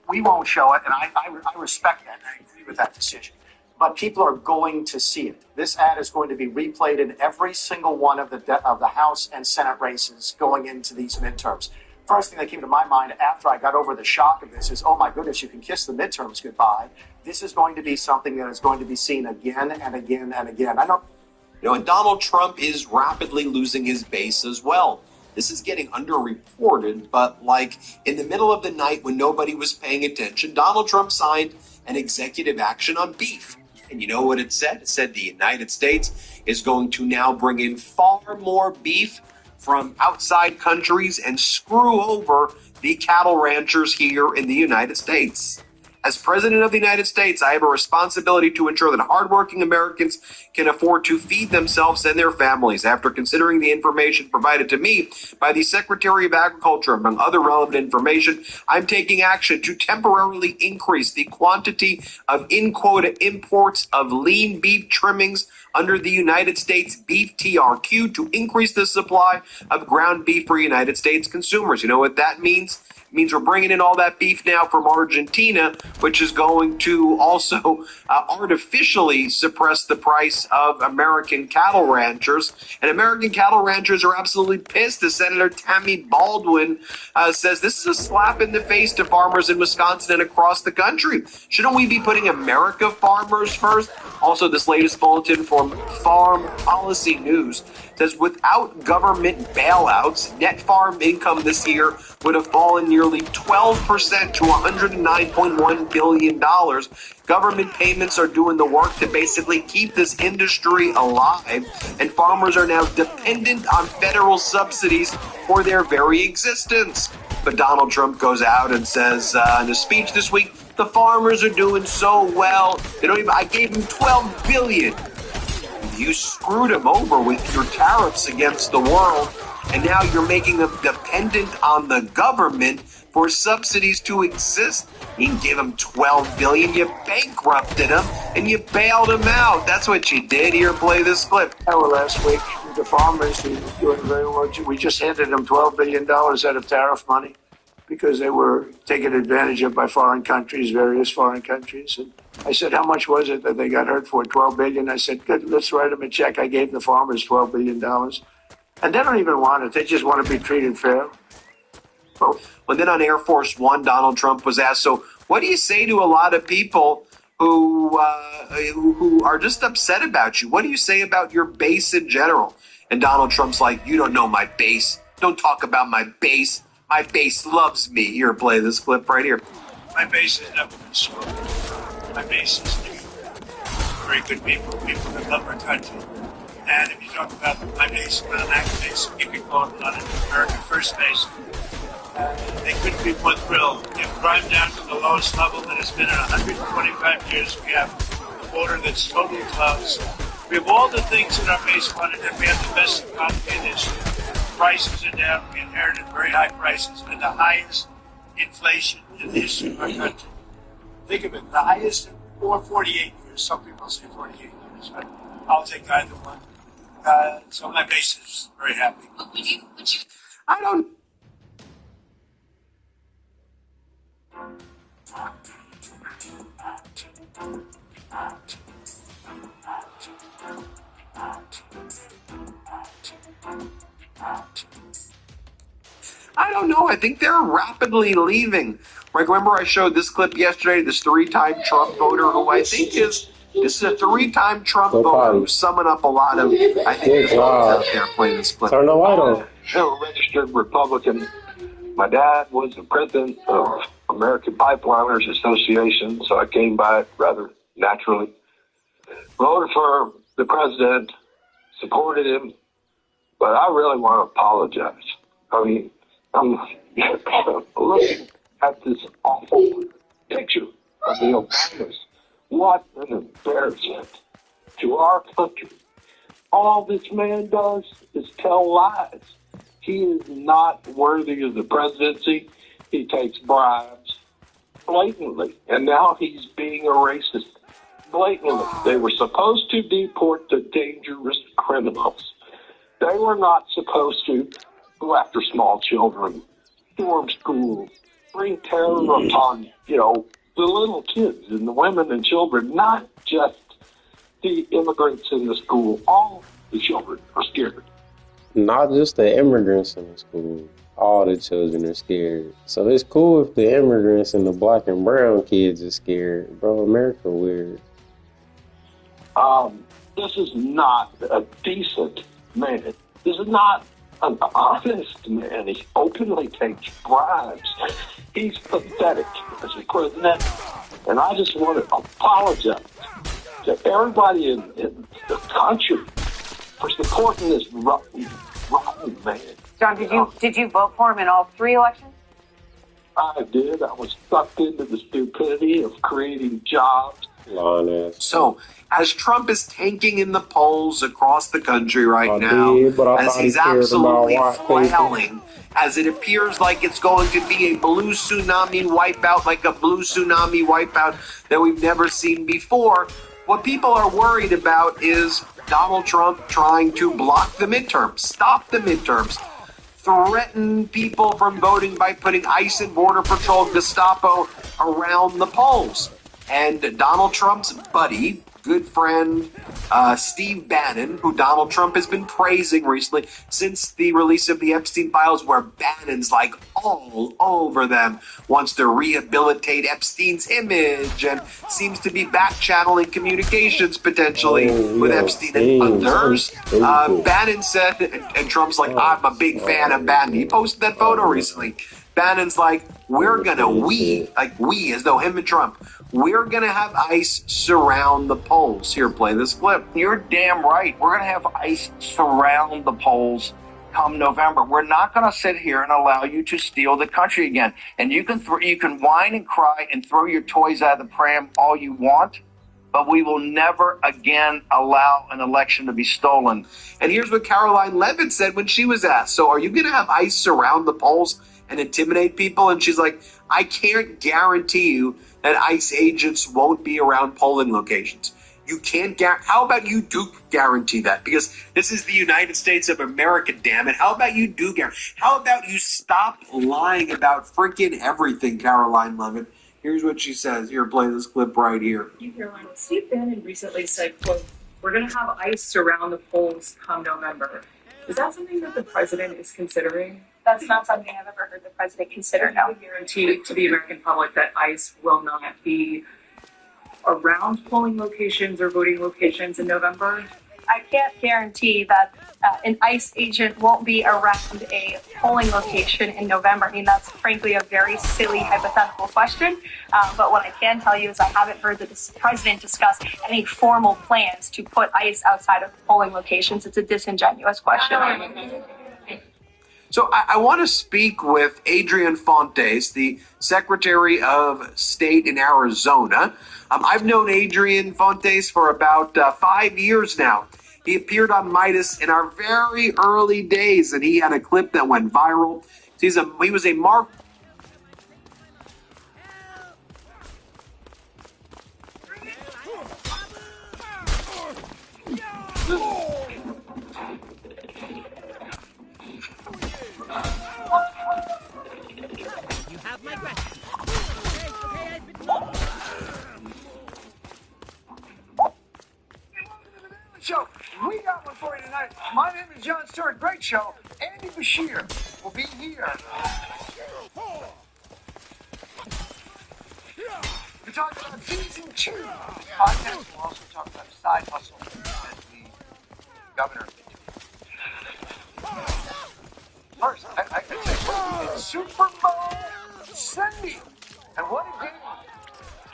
we won't show it, and I respect that, and I agree with that decision. But people are going to see it. This ad is going to be replayed in every single one of the House and Senate races going into these midterms. First thing that came to my mind after I got over the shock of this is, oh my goodness, you can kiss the midterms goodbye. This is going to be something that is going to be seen again and again and again. And Donald Trump is rapidly losing his base as well. This is getting underreported, but like in the middle of the night when nobody was paying attention, Donald Trump signed an executive action on beef. And you know what it said? It said the United States is going to now bring in far more beef from outside countries and screw over the cattle ranchers here in the United States. As President of the United States, I have a responsibility to ensure that hardworking Americans can afford to feed themselves and their families. After considering the information provided to me by the Secretary of Agriculture, among other relevant information, I'm taking action to temporarily increase the quantity of in-quota imports of lean beef trimmings under the United States Beef TRQ to increase the supply of ground beef for United States consumers. You know what that means? It means we're bringing in all that beef now from Argentina, which is going to also artificially suppress the price of American cattle ranchers. And American cattle ranchers are absolutely pissed. As Senator Tammy Baldwin says, this is a slap in the face to farmers in Wisconsin and across the country. Shouldn't we be putting America farmers first? Also, this latest bulletin from Farm Policy News says without government bailouts, net farm income this year would have fallen nearly 12% to $109.1 billion. Government payments are doing the work to basically keep this industry alive, and farmers are now dependent on federal subsidies for their very existence. But Donald Trump goes out and says in a speech this week, the farmers are doing so well. I gave them $12 billion. You screwed them over with your tariffs against the world, and now you're making them dependent on the government for subsidies to exist. You didn't give them $12 billion. You bankrupted them, and you bailed them out. That's what you did. Here, play this clip. Well, last week, the farmers were doing very well. We just handed them $12 billion out of tariff money because they were taken advantage of by foreign countries, various foreign countries. And I said, how much was it that they got hurt for? $12 billion. I said, good, let's write them a check. I gave the farmers $12 billion. And they don't even want it. They just want to be treated fair. Well, then on Air Force One, Donald Trump was asked, so what do you say to a lot of people who are just upset about you? What do you say about your base in general? And Donald Trump's like, you don't know my base. Don't talk about my base. My base loves me. Here, play this clip right here. My base has never been slow. My base is very good people that love our country. And if you talk about my base, on that base, you could call it on an American First Base. They couldn't be more thrilled. They've climbed down to the lowest level that has been in 125 years. We have a border that's totally closed. We have all the things that our base wanted, and we have the best economy in history. Prices are down. We inherited very high prices and the highest inflation in the history of our country. Think of it, the highest in 48 years. Some people say 48 years, but I'll take either one. So my base is very happy. I don't. know. I think they're rapidly leaving. Like, remember I showed this clip yesterday, this 3-time Trump voter who I think this is a 3-time Trump voter who's summing up a lot of, I think, the votes out there playing this clip. Turn the light on. I'm a registered Republican. My dad was the president of American Pipeliners Association, so I came by it rather naturally. Voted for the president, supported him, but I really want to apologize. I mean, I'm looking at this awful picture of the Obamas. What an embarrassment to our country. All this man does is tell lies. He is not worthy of the presidency. He takes bribes blatantly, and now he's being a racist blatantly. They were supposed to deport the dangerous criminals. They were not supposed to go after small children, storm schools, bring terror upon, the little kids and the women and children, not just the immigrants in the school. All the children are scared. Not just the immigrants in the school. All the children are scared. So it's cool if the immigrants and the black and brown kids are scared. Bro, America weird. This is not a decent man. This is not an honest man. He openly takes bribes. He's pathetic as a president. And I just want to apologize to everybody in the country for supporting this rotten man. John, did you vote for him in all 3 elections? I did. I was sucked into the stupidity of creating jobs. So, as Trump is tanking in the polls across the country right now, as he's absolutely flailing, as it appears like it's going to be a blue tsunami wipeout, like a blue tsunami wipeout that we've never seen before, what people are worried about is Donald Trump trying to block the midterms, stop the midterms, threaten people from voting by putting ICE and Border Patrol, Gestapo around the polls. And Donald Trump's buddy, good friend, Steve Bannon, who Donald Trump has been praising recently since the release of the Epstein files, where Bannon's like all over them, wants to rehabilitate Epstein's image and seems to be back-channeling communications potentially with Epstein and others. Bannon said, and Trump's like, I'm a big fan of Bannon. He posted that photo recently. Bannon's like, we as though him and Trump, we're going to have ICE surround the polls. Here, play this clip. You're damn right. We're going to have ICE surround the polls come November. We're not going to sit here and allow you to steal the country again. And you can whine and cry and throw your toys out of the pram all you want, but we will never again allow an election to be stolen. And here's what Caroline Levitt said when she was asked, so are you going to have ICE surround the polls and intimidate people? And she's like, I can't guarantee you that ICE agents won't be around polling locations. You can't how about you do guarantee that? Because this is the United States of America, damn it. How about you do guarantee? How about you stop lying about freaking everything, Caroline Levitt? Here's what she says. Here, play this clip right here. Caroline, Steve Bannon recently said, quote, we're going to have ICE surround the polls come November. Is that something that the president is considering? That's not something I've ever heard the president consider, no. Guarantee to the American public that ICE will not be around polling locations or voting locations in November? I can't guarantee that an ICE agent won't be around a polling location in November. I mean, that's frankly a very silly hypothetical question. But what I can tell you is I haven't heard the president discuss any formal plans to put ICE outside of polling locations. It's a disingenuous question. So I want to speak with Adrian Fontes, the Secretary of State in Arizona. I've known Adrian Fontes for about 5 years now. He appeared on Midas in our very early days, and he had a clip that went viral. He was a mark. You have my question. So, we got one for you tonight. My name is Jon Stewart. Great show. Andy Bashir will be here. We're talking about season 2. This podcast will also talk about side hustle as the governor. First, I could say it's Super Bowl Sunday. And what a game.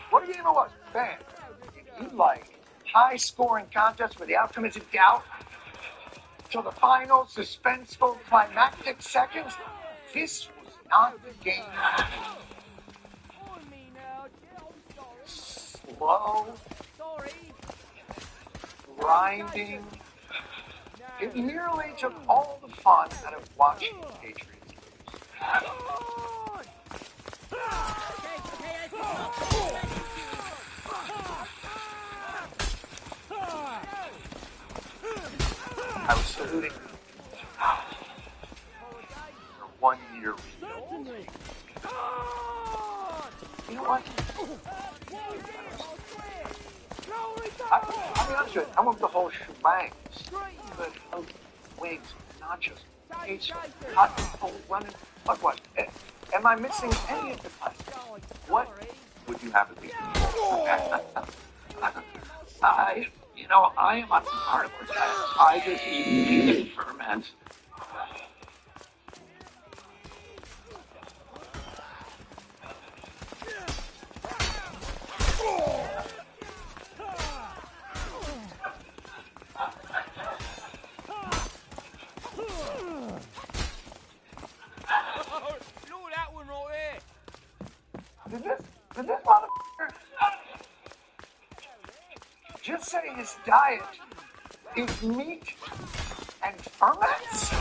What a game it was. Man, if you like high-scoring contests where the outcome is in doubt, till the final suspenseful climactic seconds, this was not the game. Slow, grinding. It nearly took all the fun out of watching the Patriots. I was saluting for 1 year. You know what? I'll be honest with you, I want the whole shebang. The wings, nachos, pizza, hot and cold running. What? Am I missing any of the class? What would you have at these? I am on part of that. I just eat ferments. Did this motherfucker just say his diet is meat and ferments?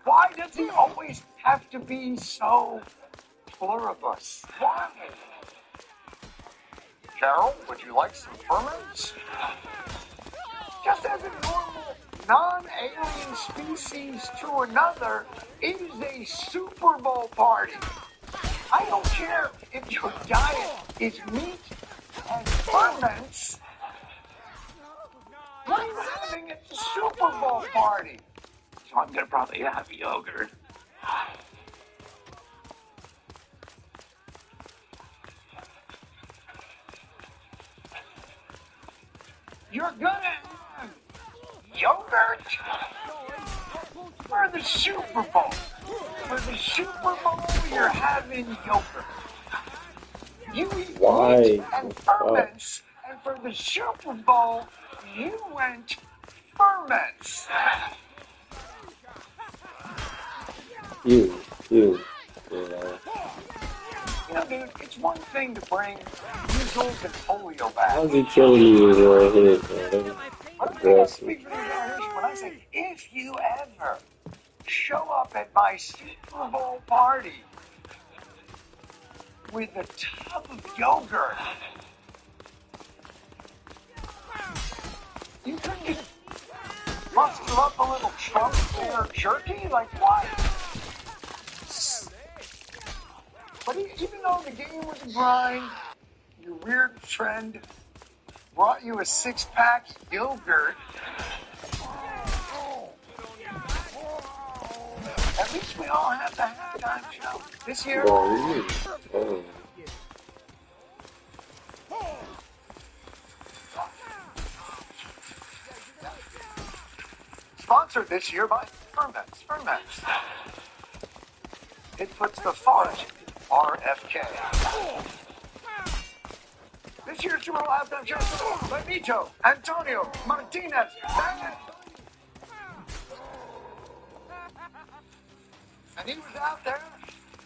Why does he always have to be so pluribus? Why? Carol, would you like some ferments? Just as a normal non-alien species to another, it is a Super Bowl party. I don't care if your diet is meat and ferments. What are you having at the Super Bowl party? So I'm going to probably have yogurt. You're gonna have yogurt for the Super Bowl. For the Super Bowl, you're having yogurt. You eat meat and ferments, and for the Super Bowl, you went ferments. You know. You know, dude, it's one thing to bring measles and polio back. How's he killing you right here, man? Aggressive. When I say, if you ever show up at my Super Bowl party with a tub of yogurt, you couldn't just muster up a little Trump or jerky? Like what? But even though the game was a grind, your weird friend brought you a 6-pack yogurt. At least we all have the halftime show this year. Sponsored this year by Ferments. It puts the fart RFK. This year's Super Bowl halftime show is Benito Antonio Martinez. And he was out there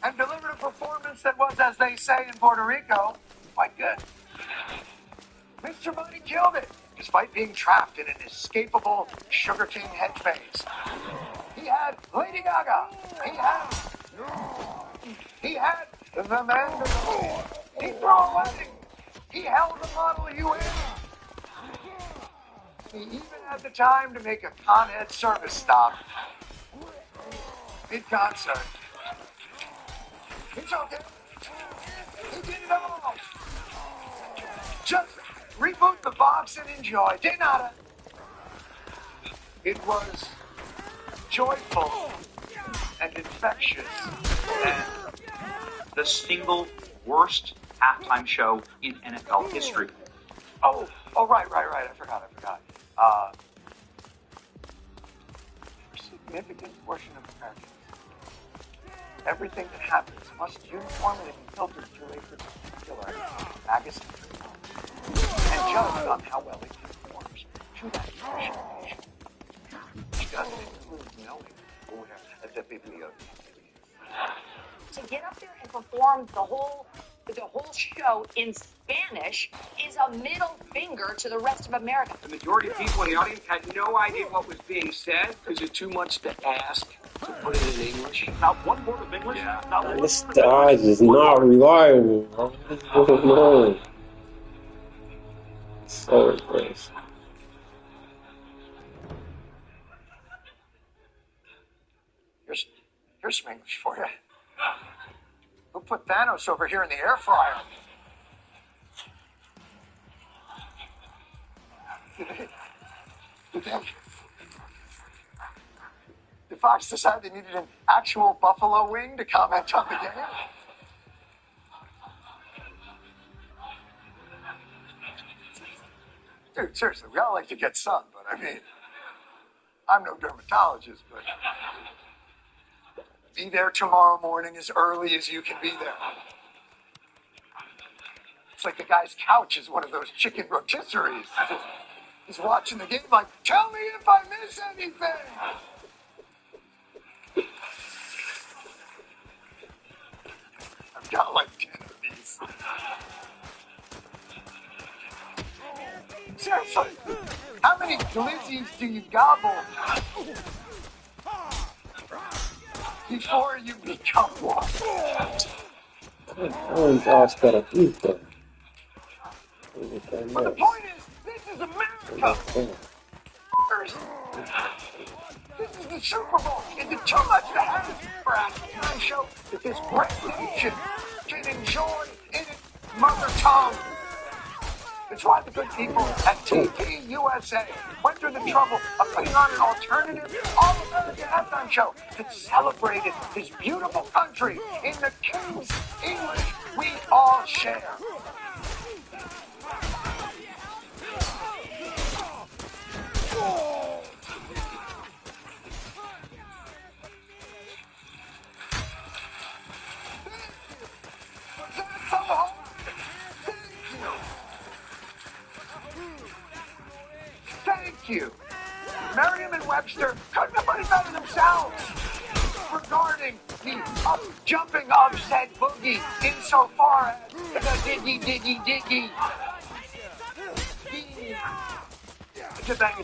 and delivered a performance that was, as they say in Puerto Rico, quite good. Mr. Money killed it, despite being trapped in an escapable Sugar King headspace. He had Lady Gaga. He had the Mandalorian. He threw a wedding. He held the Model UN. He even had the time to make a Con Ed service stop mid-concert. It's okay. He did it all. Just Reboot the box and enjoy. De nada. It was joyful and infectious and The single worst halftime show in NFL history. oh, right. I forgot. A significant portion of Americans, everything that happens must uniformly be filtered through a particular magazine and judged on how well it conforms to that specialization, which doesn't include knowing order at the bibliothèque. To get up there and perform the whole show in Spanish is a middle finger to the rest of America. The majority of people in the audience had no idea what was being said. Is it too much to ask to put it in English? Not one word of English? Yeah. Not one This word of Dodge is not reliable, bro. What's going on? So impressed. Here's some English for you. Who put Thanos over here in the air fryer? Did Fox decide they needed an actual buffalo wing to comment on the game? Dude, seriously, we all like to get sun, but I mean, I'm no dermatologist, but be there tomorrow morning as early as you can be there. It's like the guy's couch is one of those chicken rotisseries. He's watching the game like, tell me if I miss anything. I've got like 10 of these. Seriously, how many glizzies do you gobble before you become one? Oh, Josh got a eat that. But the point is, this is America. This is the Super Bowl. Is it too much to ask for a halftime show that this great nation can enjoy in its mother tongue? It's why the good people at TP USA went through the trouble of putting on an alternative, all-American halftime show that celebrated this beautiful country in the King's English we all share. Thank you. Merriam and Webster couldn't have put it better themselves regarding the jumping of said boogie insofar as the diggy. Jabang.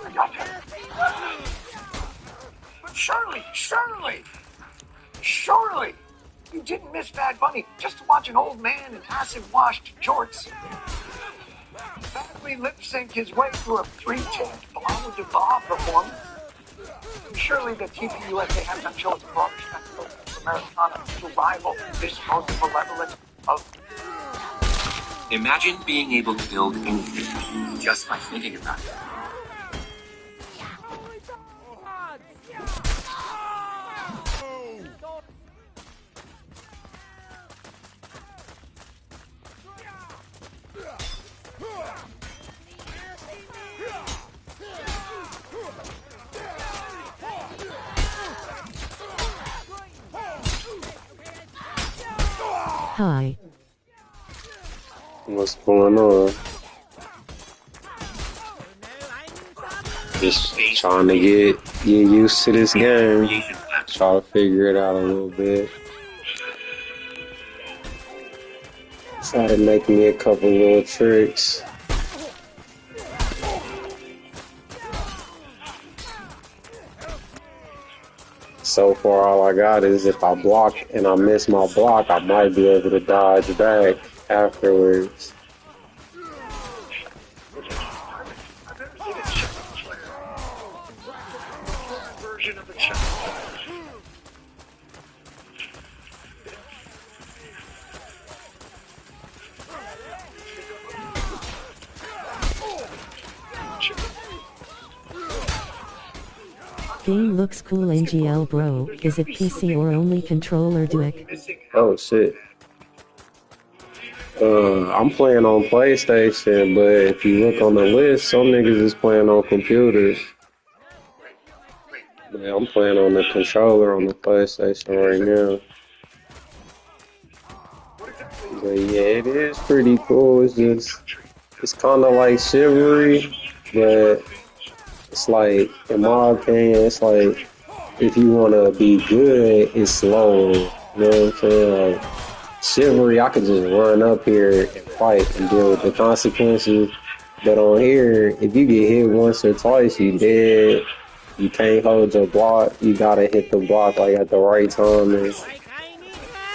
I got that. But surely, you didn't miss Bad Bunny just to watch an old man in acid-washed jorts badly lip-sync his way through a three-take Blah de Blah performance. Surely the TP USA halftime show is a broader spectacle of Americana to rival this most malevolent of... Imagine being able to build anything just by thinking about it. Hi. What's going on? Just trying to get used to this game. Try to figure it out a little bit. Decided to make me a couple little tricks. So far, all I got is if I block and I miss my block, I might be able to dodge back afterwards. version of the challenge. Game looks cool NGL bro. Is it PC or only controller Duick? Oh shit. I'm playing on PlayStation, but if you look on the list, some niggas is playing on computers. Yeah, I'm playing on the controller on the PlayStation right now. But yeah, it is pretty cool. It's kind of like Chivalry, but it's like, in my opinion, it's like, if you want to be good, it's slow. You know what I'm saying? Like, Chivalry, I could just run up here and fight and deal with the consequences. But on here, if you get hit once or twice, you dead. You can't hold your block. You gotta hit the block like at the right time. And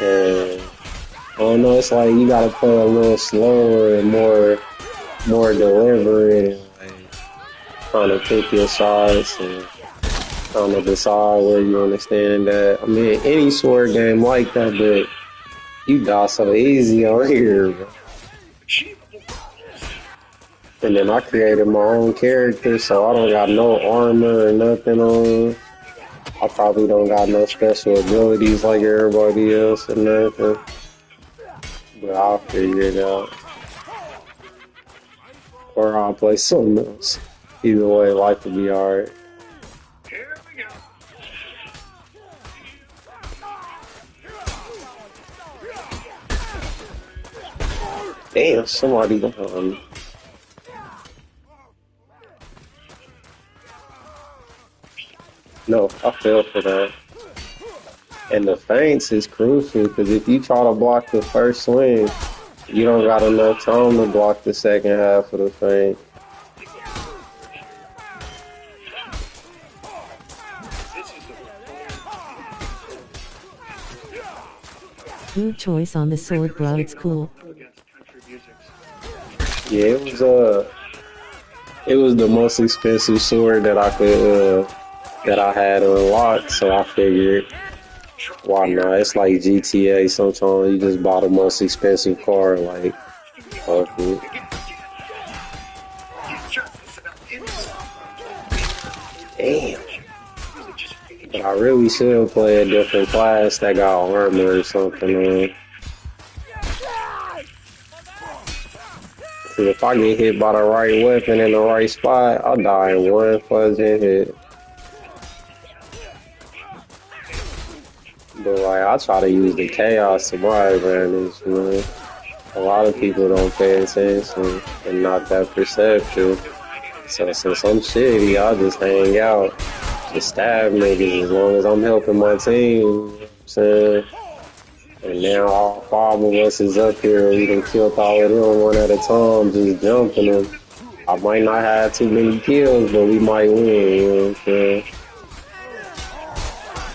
I don't know, it's like you gotta play a little slower and more deliberate and like trying to pick your shots and trying to decide where you understand that. I mean, any sword game like that, but you die so easy on here, bro. And then I created my own character, so I don't got no armor or nothing on. I probably don't got no special abilities like everybody else or nothing. But I'll figure it out. Or I'll play something else. Either way, life will be alright. Damn, somebody behind me. No, I fell for that. And the feints is crucial because if you try to block the first swing, you don't got enough time to block the second half of the feint. Good choice on the sword, bro. It's cool. Yeah, it was the most expensive sword that I could that I had unlocked, so I figured why not? It's like GTA. Sometimes you just buy the most expensive car, like fuck it. Damn. But I really should play a different class that got armor or something on. See, if I get hit by the right weapon in the right spot, I'll die in one pleasant hit. But like, I try to use the chaos to my advantage, you know. A lot of people don't pay attention and not that perceptive. So since I'm shitty, I'll just hang out, just stab niggas as long as I'm helping my team, you know what I'm saying? And now all five of us is up here, we done killed all of them one at a time, just jumping them. I might not have too many kills, but we might win, you know what I'm saying?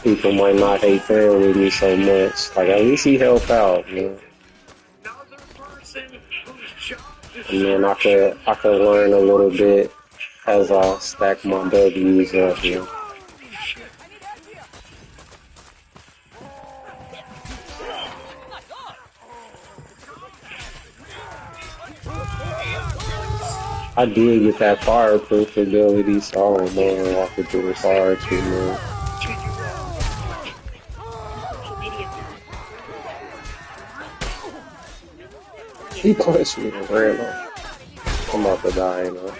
People might not hate playing with me so much. Like, at least he help out, man. And then I could learn a little bit as I stack my W's up, you know. I did get that fireproof ability, so I don't know if I could do it fire too much. He punched me and ran off. I'm about to die, you know.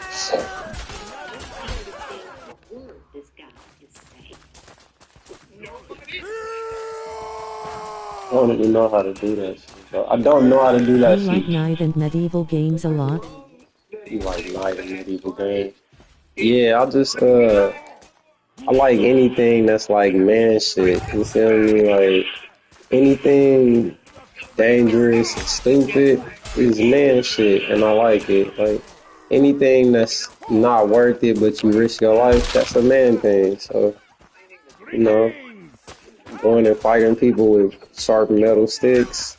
I don't even know how to do that shit, bro. I don't know how to do that You shit. like knight and medieval games a lot? You like knight and medieval games? Yeah, I like anything that's like man shit. You feel me? Like anything dangerous and stupid is man shit, and I like it. Like anything that's not worth it, but you risk your life, that's a man thing. So, you know, going and fighting people with sharp metal sticks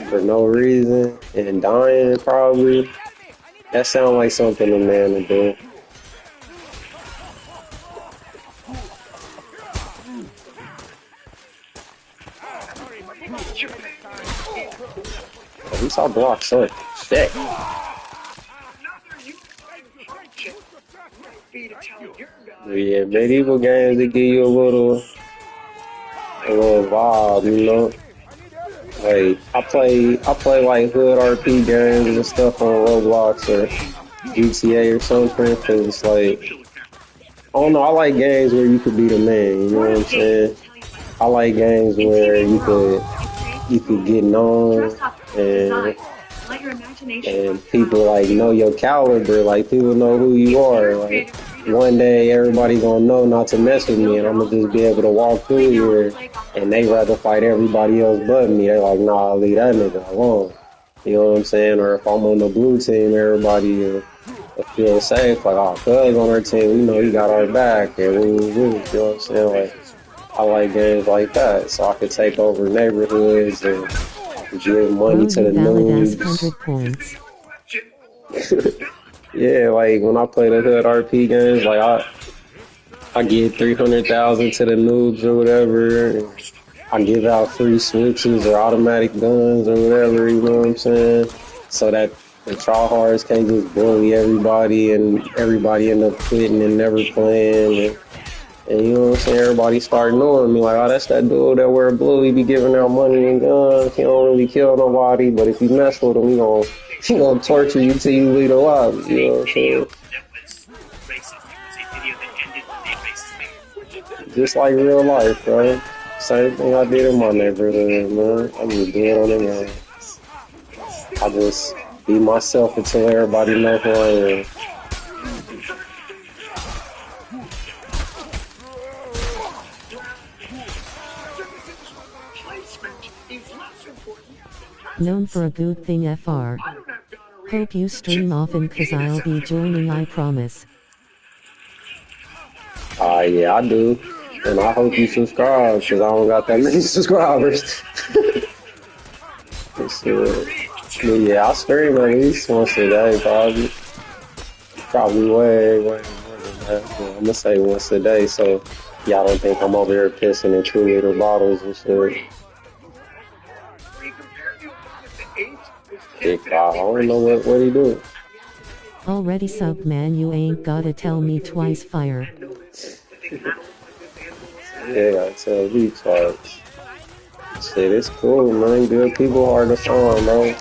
for no reason and dying probably, that sounds like something a man would do. At least I blocked something. Shit. Yeah, medieval games they give you a little vibe, you know. Like I play like hood RP games and stuff on Roblox or GTA or something, cause it's like I don't know. I like games where you could be the man. You know what I'm saying? I like games where you could get known and people like know your caliber. Like people know who you are. Like one day everybody gonna know not to mess with me, and I'm gonna just be able to walk through here, and they rather fight everybody else but me. They like, nah, I'll leave that nigga alone. You know what I'm saying? Or if I'm on the blue team, everybody feel safe. Like, oh, Cuz on our team, we know he got our back, and woo, woo, woo. You know what I'm saying? Like, I like games like that, so I could take over neighborhoods and give money to the valid as noobs. 100 points. Yeah, like when I play the hood RP games, like I give 300,000 to the noobs or whatever. And I give out free switches or automatic guns or whatever. You know what I'm saying? So that the tryhards can't just bully everybody and everybody end up quitting and never playing. And you know what I'm saying? Everybody start knowing me like, oh, that's that dude that wear blue. He be giving out money and guns. He don't really kill nobody, but if you mess with him, he gonna torture you till you lead a lobby. You know what I'm saying? Just like real life, bro. Same thing I did in my neighborhood, man. I just do it on the game. I just be myself until everybody know who I am. Known for a good thing FR. Hope you stream often cause I'll be joining, I promise. Yeah, I do. And I hope you subscribe cause I don't got that many subscribers. But yeah, I stream at least once a day, probably. Probably way more than that. Well, I'm gonna say once a day, so y'all don't think I'm over here pissing in 2-liter bottles and shit. I don't know what he do. Already sub, man, you ain't gotta tell me twice, fire. Yeah, I tell you twice. Shit, it's cool, man. Good people hard to find, bro.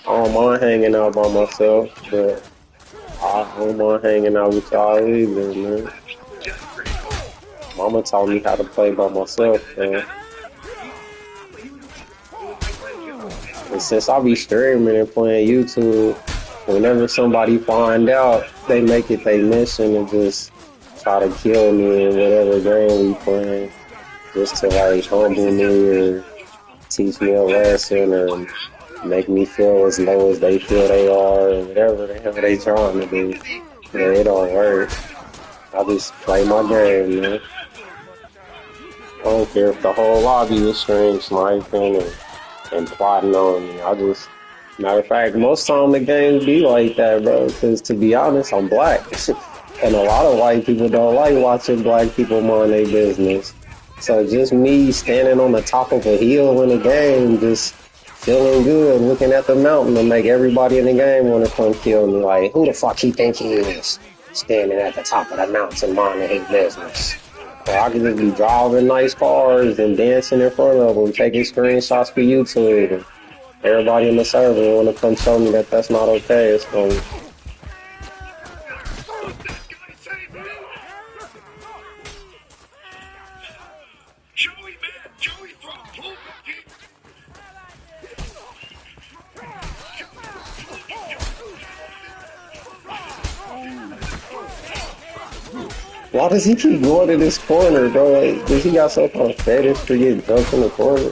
I don't mind hanging out by myself, but I don't mind hanging out with y'all either, man. Mama taught me how to play by myself, man. And since I be streaming and playing YouTube, whenever somebody find out, they make it their mission to just try to kill me in whatever game we playing, just to like humble me or teach me a lesson or make me feel as low as they feel they are or whatever the hell they trying to do. Yeah, it don't work. I just play my game, man. I don't care if the whole lobby is stream sniping and plotting on me. Matter of fact, most time the games be like that, bro, because to be honest, I'm black. And a lot of white people don't like watching black people mind their business. So just me standing on the top of a hill in a game, just feeling good, looking at the mountain to make everybody in the game want to come kill me. Like, who the fuck he think he is? Standing at the top of the mountain minding his business. Or I could just be driving nice cars and dancing in front of them, taking screenshots for YouTube. And everybody in the server want to come show me that that's not okay. It's funny. Why does he keep going to this corner, bro? Like, does he got some kind of fetish for getting jumped in the corner?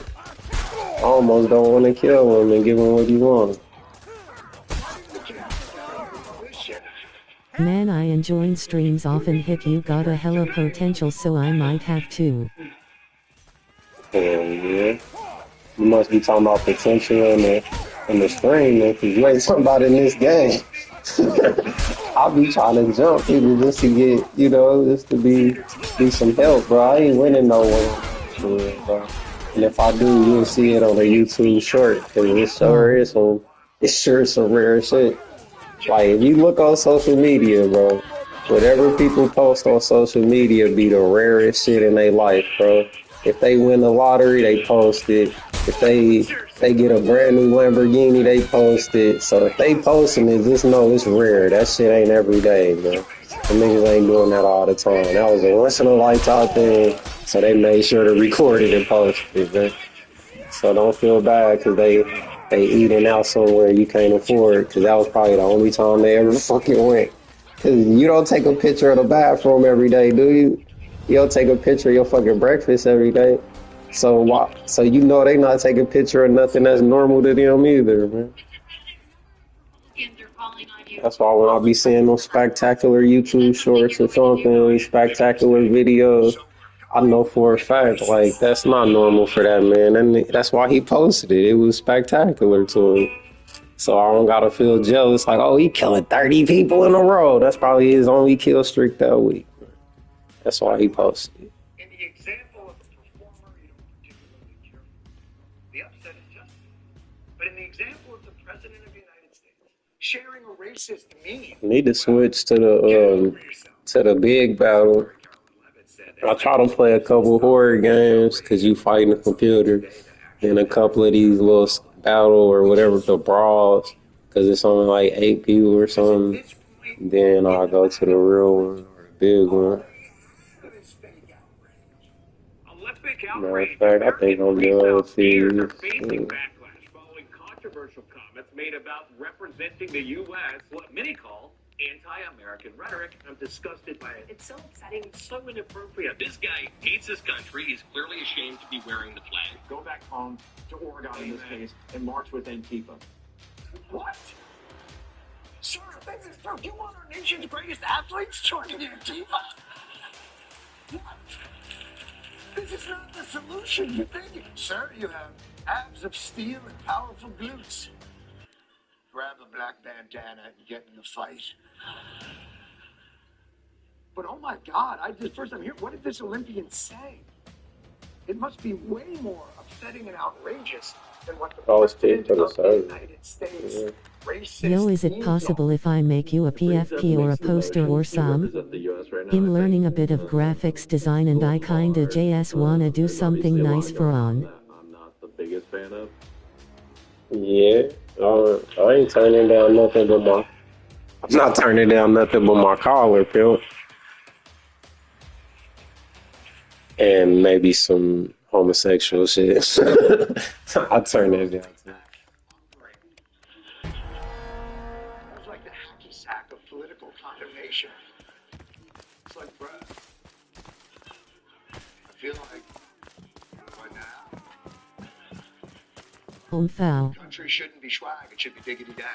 I almost don't want to kill him and give him what he wants. Man, I enjoy streams often hit you got a hella potential, so I might have to. Yeah. You must be talking about potential in the stream, man, because you ain't talking about in this game. I'll be trying to jump people just to get, just to be some help, bro. I ain't winning no one, bro. And if I do, you'll see it on a YouTube short, because it's sure some rare shit. Like, if you look on social media, bro, Whatever people post on social media be the rarest shit in their life, bro. If they win the lottery, they post it. If they get a brand new Lamborghini, they post it. So if they posting it, just know it's rare. That shit ain't every day, bro. The niggas ain't doing that all the time. That was a once in a lifetime thing. So they made sure to record it and post it, man. So don't feel bad because they eating out somewhere you can't afford, because that was probably the only time they ever fucking went. Because you don't take a picture of the bathroom every day, do you? You don't take a picture of your fucking breakfast every day. So why? So you know they not taking a picture of nothing that's normal to them either, man. That's why when I be seeing those spectacular YouTube shorts or something, spectacular videos, I know for a fact, like, that's not normal for that man. And that's why he posted it. It was spectacular to him. So I don't gotta feel jealous, like, oh, he killing 30 people in a row. That's probably his only kill streak that week. That's why he posted it. In the example of the performer, you don't particularly care for the upset is justified. But in the example of the President of the United States sharing a racist meme, Need to switch to the big battle. I try to play a couple horror games because you fighting the computer, and a couple of these little battle or whatever, the brawls, because it's only like 8 people or something. Then I'll go to the real one or the big one. Matter of fact, I think I'm going to Controversial comments made about representing the U.S., what many call anti-American rhetoric. I'm disgusted by it. It's so upsetting. It's so inappropriate. This guy hates his country. He's clearly ashamed to be wearing the flag. Go back home to Oregon in this case and march with Antifa. what? Sir, you want our nation's greatest athletes joining Antifa? What? This is not the solution, you think? Sir, you have abs of steel and powerful glutes. Grab a black bandana and get in the fight. But oh my God, first time here, what did this Olympian say? It must be way more upsetting and outrageous than what the President of the United States, racist. Yo, is it possible if I make you a PFP or a poster or some? Him learning a bit of graphics design and I kinda JS wanna do something nice for on. I'm not the biggest fan of. Yeah, I ain't turning down nothing but my. I'm not turning down nothing but my collar, Phil. And maybe some homosexual shit. I'll turn it down. It's like the hacky sack of political condemnation. It's like, bruh, I feel like right now, Foul. country shouldn't be swag, it should be diggity dang.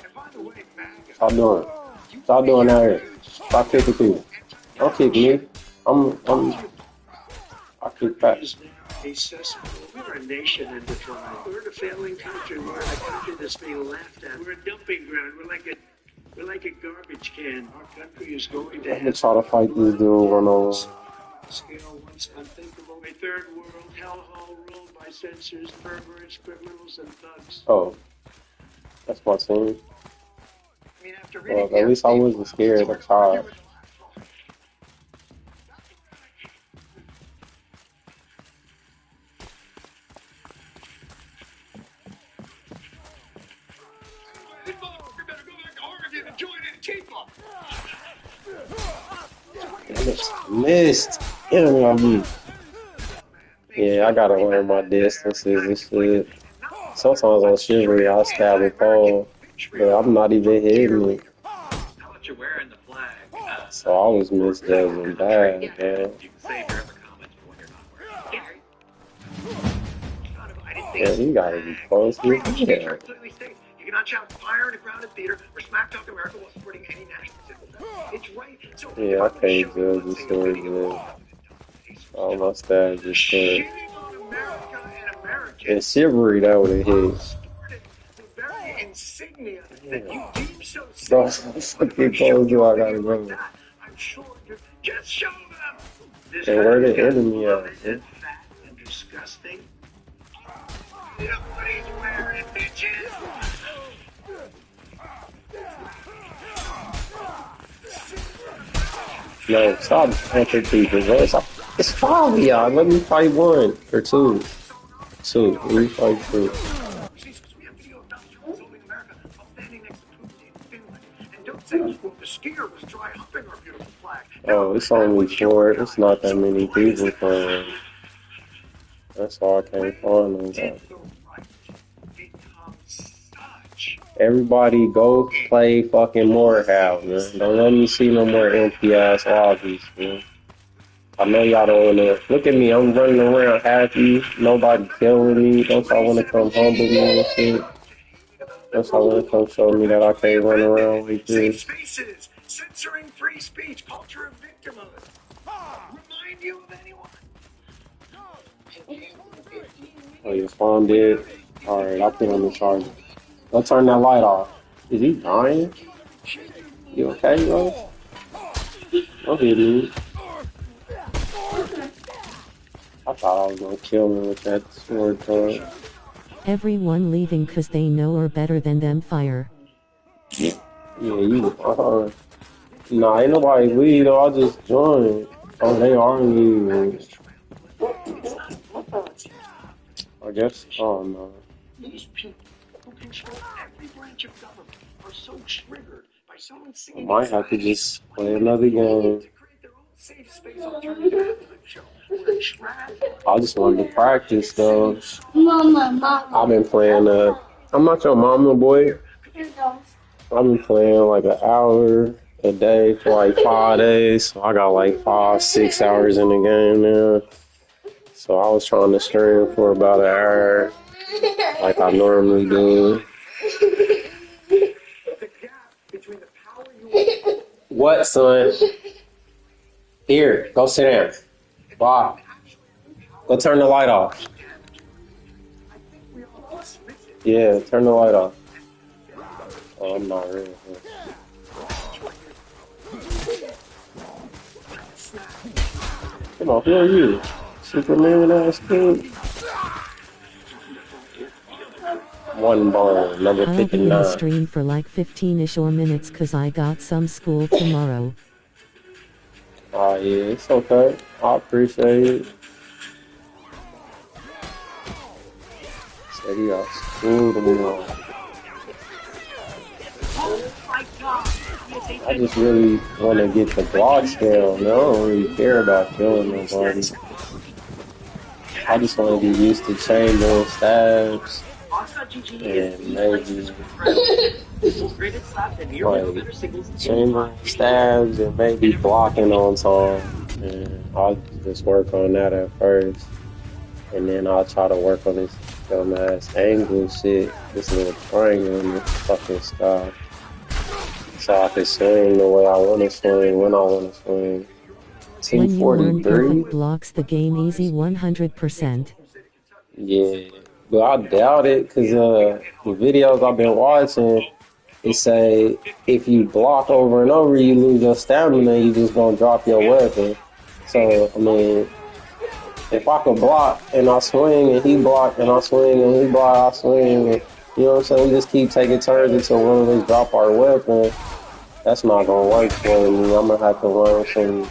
And by the way, MAGA. Stop doing it. Stop doing that here. Stop kicking people. Don't kick me. I kick back. We're a nation in decline. We're a failing country. We're a country that's being laughed at. We're a dumping ground. We're like a garbage can. Our country is going to I'm gonna try to fight this dude one-on-one. scale once unthinkable. A third world hellhole ruled by censors, perverts, criminals, and thugs. Oh, that's my team. I mean, after Well, at least I wasn't scared. I tried. Missed. Yeah, I gotta learn my distances and shit. Sometimes on Shivery, I'll stab a pole, but I'm not even hitting it. So I was misjudging bad, man. Yeah, you gotta be close to it. You cannot shout fire in a crowded theater or smack talk America while supporting any national symbol. It's right. So Yeah, I can't judge the story, man. All my stabs just story. In Shivery, that would have hit. very insignia that you deem so Bro, how fucking close do I gotta go? I'm sure you just show them. This And where the enemy at, man? fat and disgusting. Look what he's wearing, bitches. No, stop answering people, bro. It's 5 of y'all. Let me fight 1 or 2. 2. Let me fight 2. Oh, it's only 4. It's not that many people playing. That's why I can't find nobody. Everybody go play fucking Mordhau, man. Don't let me see no more empty ass lobbies, man. I know y'all don't wanna look at me. I'm running around happy. Nobody killing me. Don't y'all wanna come humble me and shit? Don't y'all wanna come show me that I can't run around like this? Spaces, censoring free speech, culture of victimhood. Remind you of anyone? Oh, your phone dead? Alright, I'll put on the charger. Go turn that light off. Is he dying? You okay, bro? Don't hit me. I thought I was gonna kill him with that sword throw. Everyone leaving cause they know are better than them fire. Yeah, you Nah, ain't nobody leave though, I just joined. Oh, they are leaving. I guess, oh no. These people who control every branch of government are so triggered by someone I singing might have to just play another game. safe space alternative halftime show where trash. I just wanted to practice though. I've been playing I'm not your mama boy. I've been playing like an hour a day for like 5 days. So I got like 5-6 hours in the game now. So I was trying to stream for about an hour like I normally do. What, son? Here, go sit down. Bob, go turn the light off. Yeah, turn the light off. Oh, I'm not ready. Come on, who are you? Superman ass kid? One bone, number I'll be in the 59. stream for like 15ish or minutes cause I got some school tomorrow. Oh yeah, it's okay. I appreciate it. Said he got school tomorrow. I just really want to get the blocks down. I don't really care about killing nobody. I just want to get used to chambering stabs and maybe like chambering stabs and maybe blocking on time. And I'll just work on that at first. And then I'll try to work on this dumbass angle shit, this little triangle in the fucking sky. So I can swing the way I want to swing, when I want to swing. When you learn 243? perfect blocks the game easy 100%. Yeah, but I doubt it, because the videos I've been watching, it say if you block over and over, you lose your stamina, you just gonna drop your weapon. So, I mean, if I could block and I swing and he block and I swing and he block, I swing, and, you know what I'm saying? We just keep taking turns until one of us drop our weapon. That's not gonna work for me. I'm gonna have to learn some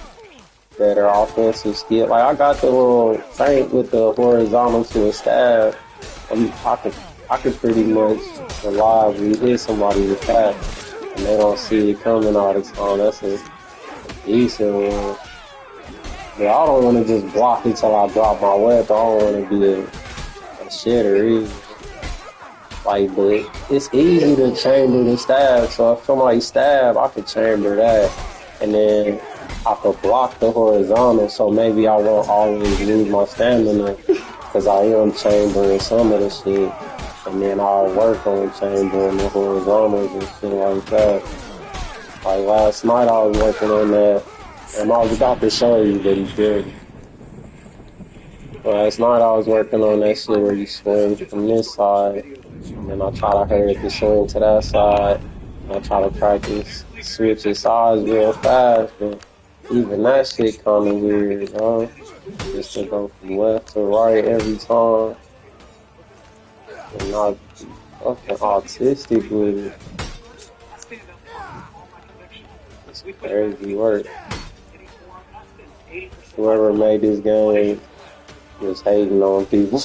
better offensive skill. Like I got the little feint with the horizontal to a stab. I could pretty much reliably hit somebody with that, and they don't see it coming all the time. That's a decent one. But I don't want to just block it till I drop my weapon. I don't want to be a shitter either. Like, but it's easy to chamber the stab. So if somebody stab, I could chamber that, and then I could block the horizontal. So maybe I won't always lose my stamina because I am chambering some of the shit, and then I'll work on chambering the horizontals and shit like that. Like last night, I was working on that. And I was about to show you, but he didn't. Last night I was working on that shit where you swing from this side, and then I try to hurry to swing to that side. I try to practice switching sides real fast, but even that shit kinda weird, huh? Just to go from left to right every time, and not fucking autistic with it. It's crazy work. Whoever made this game was hating on people.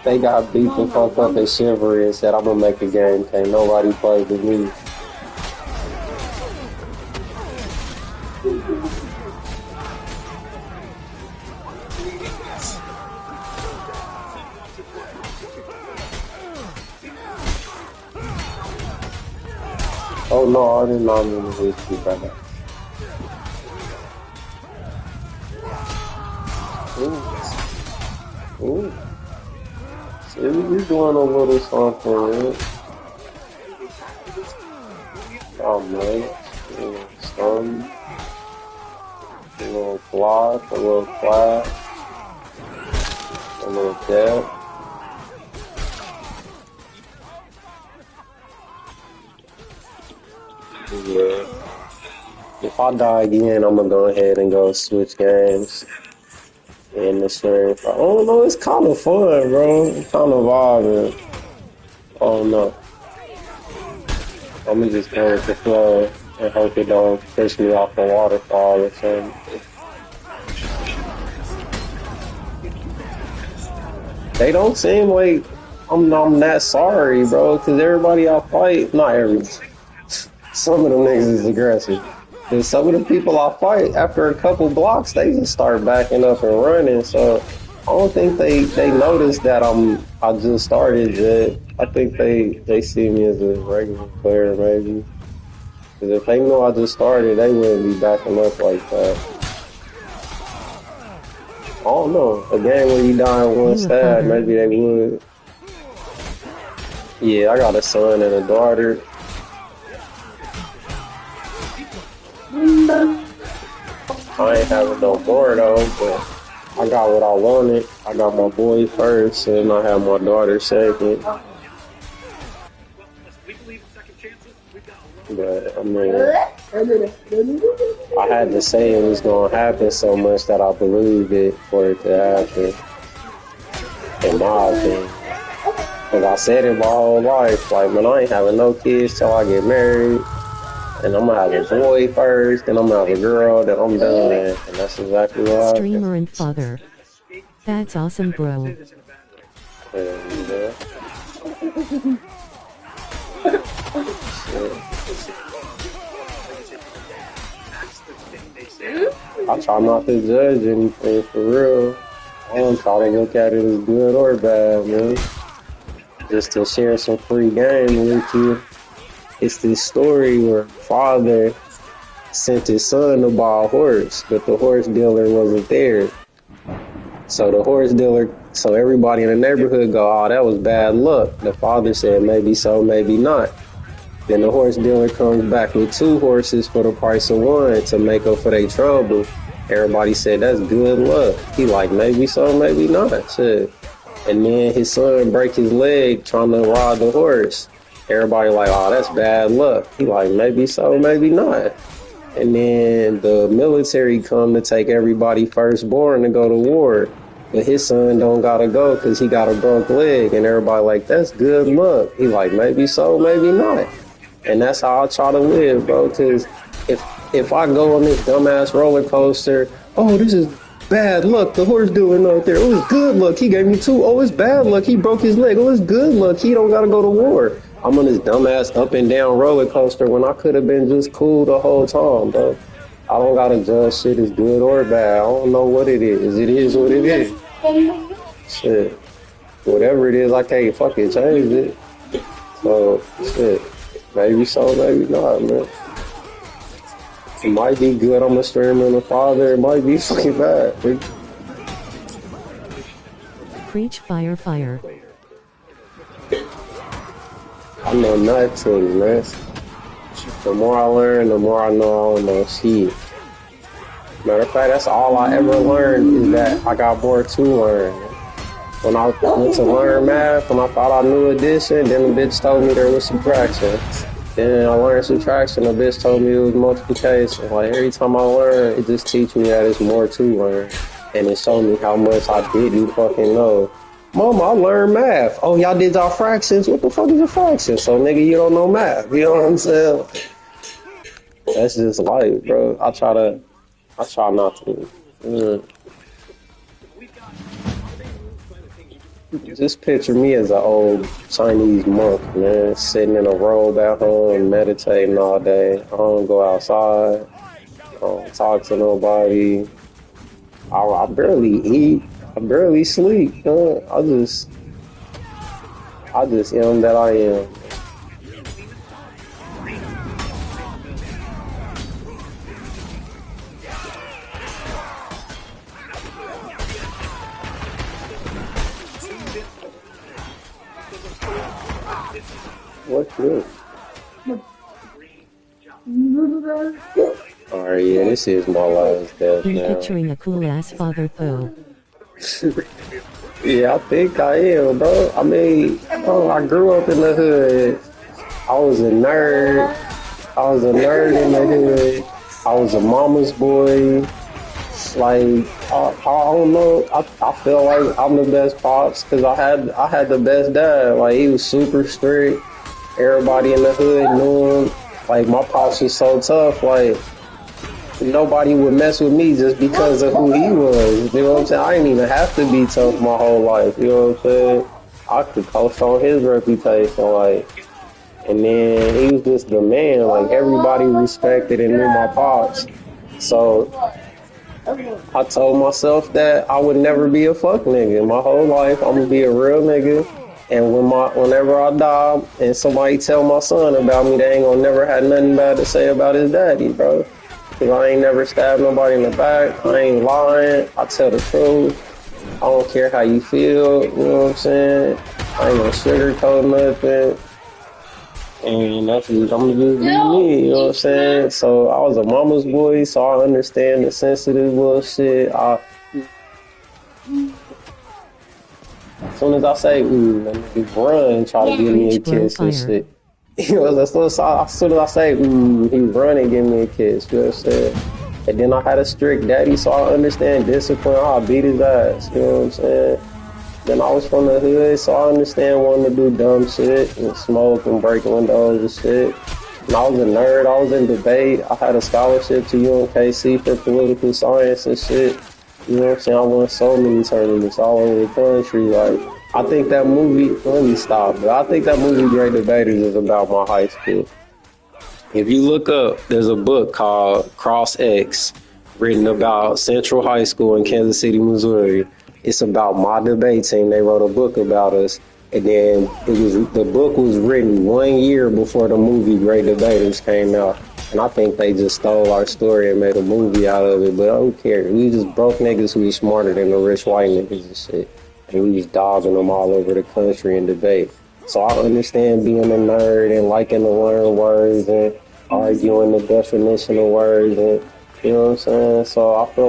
They got beat the fuck up and shivery and said, I'm gonna make a game. Can't nobody play with me. Oh no, I did not mean to hit you, brother. Ooh. Ooh. See, you're doing a little something, man. Oh man. Some. A little block, a little flash, a little dab. Yeah. If I die again, I'm gonna go ahead and go switch games in the stream. I don't know, it's kind of fun, bro. It's kind of vibing. I don't know. I'm gonna just go with the flow and hope it don't push me off the waterfall or something. They don't seem like I'm that sorry, bro, because everybody I fight, not everybody. Some of them niggas is aggressive. And some of the people I fight, after a couple blocks, they just start backing up and running. So I don't think they notice that I just started yet. I think they see me as a regular player, maybe. Because if they knew I just started, they wouldn't be backing up like that. I don't know. A game where you die in one stab, maybe they would. Yeah, I got a son and a daughter. I ain't having no more though, but I got what I wanted. I got my boy first, and I have my daughter second. But I mean, I had to say it was gonna happen so much that I believed it for it to happen. In my opinion, because I said it my whole life, like, man, I ain't having no kids till I get married. And I'm gonna have a boy first, then I'm gonna have a girl, then I'm done. And that's exactly what happened. Streamer and father. That's awesome, bro. Yeah. I try not to judge anything for real. I don't try to look at it as good or bad, man. Just to share some free game with you. It's this story where father sent his son to buy a horse, but the horse dealer wasn't there. So the horse dealer, so everybody in the neighborhood go, oh, that was bad luck. The father said, maybe so, maybe not. Then the horse dealer comes back with 2 horses for the price of 1 to make up for their trouble. Everybody said, that's good luck. He like, maybe so, maybe not. Shit. And then his son break his leg trying to ride the horse. Everybody like, oh, that's bad luck. He like, maybe so, maybe not. And then the military come to take everybody firstborn to go to war. But his son don't gotta go because he got a broke leg. And everybody like, that's good luck. He like, maybe so, maybe not. And that's how I try to live, bro. Because if I go on this dumbass roller coaster, oh, this is bad luck. The horse doing out there. Oh, it's good luck. He gave me 2. Oh, it's bad luck. He broke his leg. Oh, it's good luck. He don't gotta go to war. I'm on this dumbass up and down roller coaster when I could have been just cool the whole time, bro. I don't gotta judge shit as good or bad. I don't know what it is. It is what it is. Shit. Whatever it is, I can't fucking change it. So, shit. Maybe so, maybe not, man. It might be good. I'm a streamer and a father. It might be fucking bad, dude. Preach fire, fire. I know nothing, man. The more I learn, the more I know I don't know shit. Matter of fact, that's all I ever learned is that I got more to learn. When I went to learn math, when I thought I knew addition, then the bitch told me there was subtraction. Then I learned subtraction, the bitch told me it was multiplication. Like every time I learn, it just teach me that it's more to learn. And it showed me how much I didn't fucking know. Mama, I learned math. Oh, y'all did y'all fractions? What the fuck is a fraction? So, nigga, you don't know math. You know what I'm saying? That's just life, bro. I try to I try not to. Just picture me as an old Chinese monk, man, sitting in a robe at home, meditating all day. I don't go outside. I don't talk to nobody. I barely eat. I barely sleep. I just am that I am. What's this? Alright, yeah, this is my last death Be now. picturing a cool ass father though. Yeah, I think I am, bro. I mean, I grew up in the hood. I was a nerd. I was a nerd in the hood. I was a mama's boy. Like, I don't know. I feel like I'm the best pops because I had the best dad. Like, he was super strict. Everybody in the hood knew him. Like, my pops was so tough. Like, nobody would mess with me just because of who he was. You know what I'm saying? I didn't even have to be tough my whole life. You know what I'm saying? I could coast on his reputation. Like, and then he was just the man. Like, everybody respected and knew my pops. So I told myself that I would never be a fuck nigga. My whole life, I'm gonna be a real nigga. And whenever I die and somebody tell my son about me, they ain't gonna never have nothing bad to say about his daddy, bro. Cause I ain't never stabbed nobody in the back. I ain't lying. I tell the truth. I don't care how you feel. You know what I'm saying? I ain't gonna sugarcoat nothing. And that's just, I'm gonna just be me, you know what I'm saying? So I was a mama's boy, so I understand the sensitive little shit. As soon as I say, that nigga run, try to give me a kiss and shit. You know, as soon as I say, he run and give me a kiss, you know what I'm saying? And then I had a strict daddy, so I understand discipline. I beat his ass, you know what I'm saying? Then I was from the hood, so I understand wanting to do dumb shit and smoke and break windows and shit. And I was a nerd. I was in debate. I had a scholarship to UMKC for political science and shit. You know what I'm saying? I won so many tournaments all over the country. Like, I think that movie, let me stop, but I think that movie Great Debaters is about my high school. If you look up, there's a book called Cross X written about Central High School in Kansas City, Missouri. It's about my debate team. They wrote a book about us. And then the book was written 1 year before the movie Great Debaters came out. And I think they just stole our story and made a movie out of it. But who cares? We just broke niggas who was smarter than the rich white niggas and shit. And we was dogging them all over the country in debate. So I understand being a nerd and liking to learn words and arguing the definition of words and, you know what I'm saying? So I feel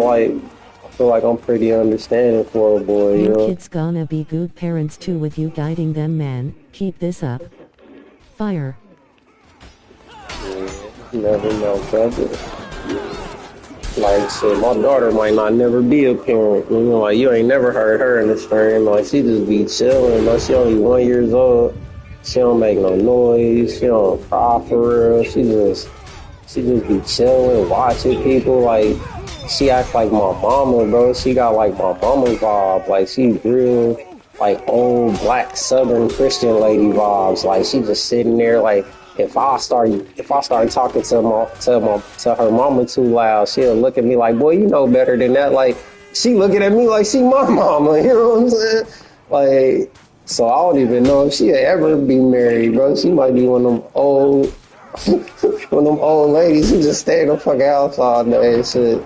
like I'm pretty understanding for a boy, you Your know? kids gonna be good parents too with you guiding them, man. Keep this up. Fire. Yeah, you never know, brother. Like, shit, my daughter might not never be a parent. You know, like, you ain't never heard her in the stream. Like, she just be chilling. Like, she only 1 year old. She don't make no noise. She don't cry for real. She just be chilling, watching people. Like, she act like my mama, bro. She got like my mama vibe. Like, she real, like, old black Southern Christian lady vibes. Like, she just sitting there. Like, if I start talking to her mama too loud, she'll look at me like, boy, you know better than that. Like, she looking at me like she my mama. You know what I'm saying? Like, so I don't even know if she'll ever be married, bro. She might be one of them old. One of them old ladies who just stay in the fucking house all day and shit.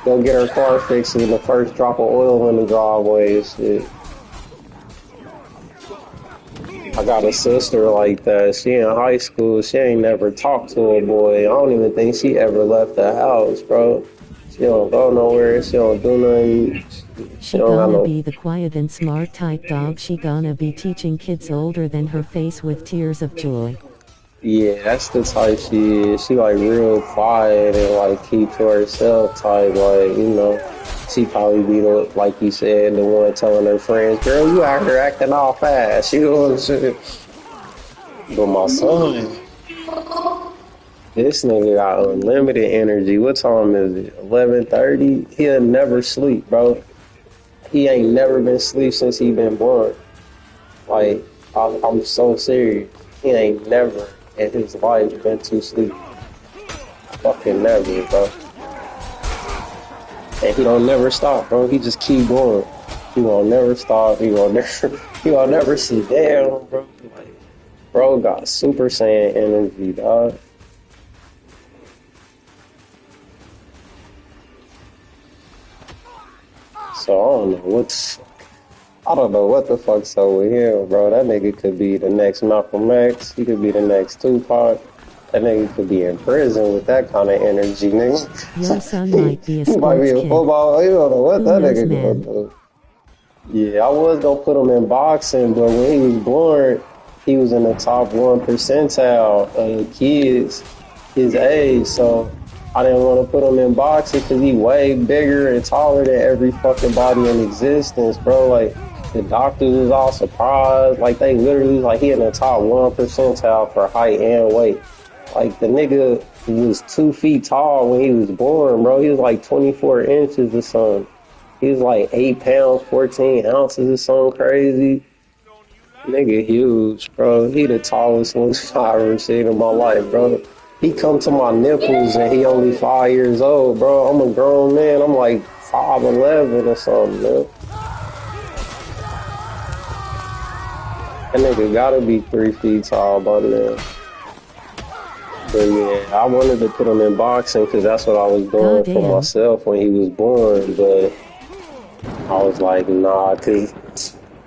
Go get her car fixed and the first drop of oil in the driveway and shit. I got a sister like that. She in high school. She ain't never talked to a boy. I don't even think she ever left the house, bro. She don't go nowhere. She don't do nothing. She gonna be the quiet and smart type dog. She gonna be teaching kids older than her face with tears of joy. Yeah, that's the type she is. She like real quiet and like keep to herself type. Like, you know, she probably be the, like you said, the one telling her friends, girl, you out here acting all fast. You know what I'm saying? But my son, This nigga got unlimited energy. What time is it? 11:30. He'll never sleep, bro. He ain't never been asleep since he been born. Like, I'm so serious. He ain't never in his life been to sleep. Fucking never, bro. And he don't never stop, bro. He just keep going. He won't never stop. He won't never sit down, bro. Like, bro got Super Saiyan energy, dog. So I don't know what the fuck's over here, bro. That nigga could be the next Malcolm X. He could be the next Tupac. That nigga could be in prison with that kind of energy, nigga. Your son might be a He might be sports a kid. football. You don't know what Who that knows, nigga man? gonna do. Yeah, I was gonna put him in boxing, but when he was born, he was in the top 1 percentile of kids his age. So I didn't want to put him in boxing because he way bigger and taller than every fucking body in existence, bro. Like, the doctors was all surprised. Like, they literally was like, he in the top 1 percentile for height and weight. Like, the nigga was 2 feet tall when he was born, bro. He was like 24 inches or something. He was like 8 pounds, 14 ounces or something crazy. Nigga huge, bro. He the tallest one I've ever seen in my life, bro. He come to my nipples and he only 5 years old, bro. I'm a grown man. I'm like 5'11" or something, man. That nigga gotta be 3 feet tall by now. But yeah, I wanted to put him in boxing because that's what I was doing for myself when he was born, but I was like, nah, because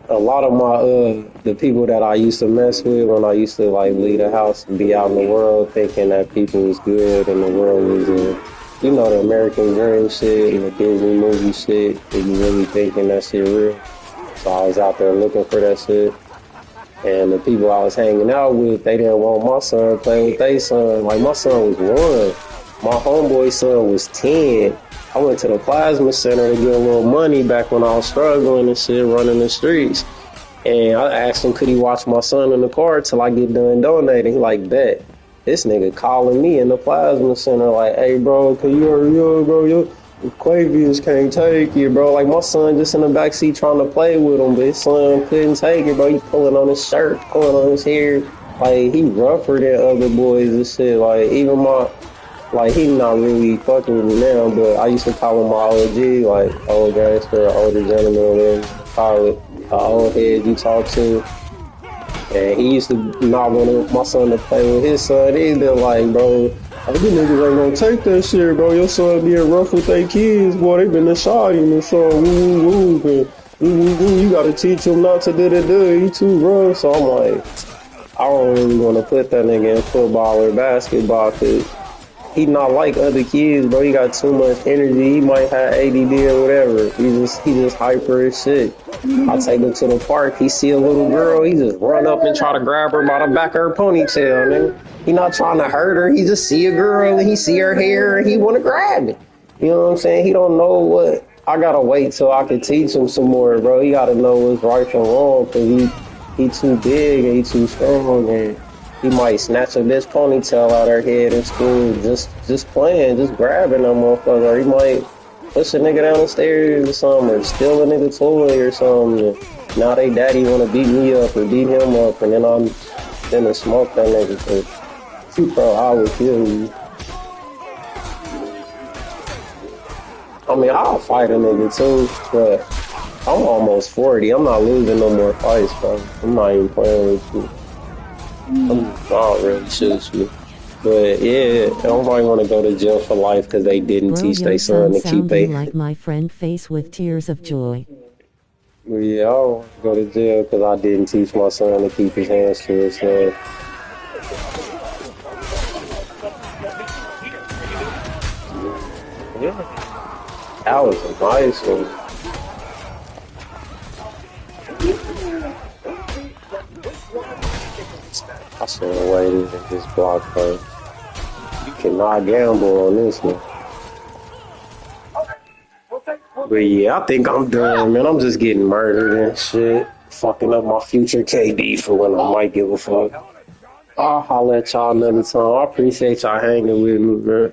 a lot of my, the people that I used to mess with when I used to, like, leave the house and be out in the world thinking that people was good and the world was, you know, the American dream shit and the Disney movie shit, and you really thinking that shit real. So I was out there looking for that shit. And the people I was hanging out with, they didn't want my son to play with their son. Like, my son was 1. My homeboy's son was 10. I went to the plasma center to get a little money back when I was struggling and shit, running the streets. And I asked him, could he watch my son in the car till I get done donating? He like, bet. This nigga calling me in the plasma center like, hey, bro, can you hurry up, bro? Quavius can't take it, bro. Like, my son just in the backseat trying to play with him, but his son couldn't take it, bro. He pulling on his shirt, pulling on his hair. Like, he rougher than other boys and shit. Like, even he not really fucking with me now, but I used to call him my OG, like, old gangster, older gentleman, call it old head you talk to. And he used to not want my son to play with his son either. Like, bro, these niggas ain't gonna take that shit, bro. Your son being rough with their kids, boy. They been inside him and so you gotta teach him not to do. He too rough. So I'm like, I don't really want to put that nigga in football or basketball because he not like other kids, bro. He got too much energy. He might have ADD or whatever. He just hyper as shit. I take him to the park. He see a little girl. He just run up and try to grab her by the back of her ponytail, nigga. He not trying to hurt her. He just see a girl and he see her hair and he want to grab it. You know what I'm saying? He don't know what. I gotta wait till I can teach him some more, bro. He gotta know what's right from wrong because he too big and he too strong and he might snatch up this ponytail out her head in school just playing, just grabbing that motherfucker. Or he might push a nigga down the stairs or something, or steal a nigga toy or something. And now they daddy want to beat me up or beat him up, and then I'm gonna smoke that nigga. So, bro, I would kill you. I mean, I'll fight a nigga too, but I'm almost 40. I'm not losing no more fights, bro. I'm not even playing with you. I'm not really shoot you. But yeah, nobody want to go to jail for life because they didn't teach their son to keep sounding like my friend face with tears of joy. Well, yeah, I don't want to go to jail because I didn't teach my son to keep his hands to himself. Yeah, that was a nice one. I should have waited in this block first. You cannot gamble on this one. But yeah, I think I'm done, man. I'm just getting murdered and shit. Fucking up my future KD for when I might give a fuck. I'll holler at y'all another time. I appreciate y'all hanging with me, bro.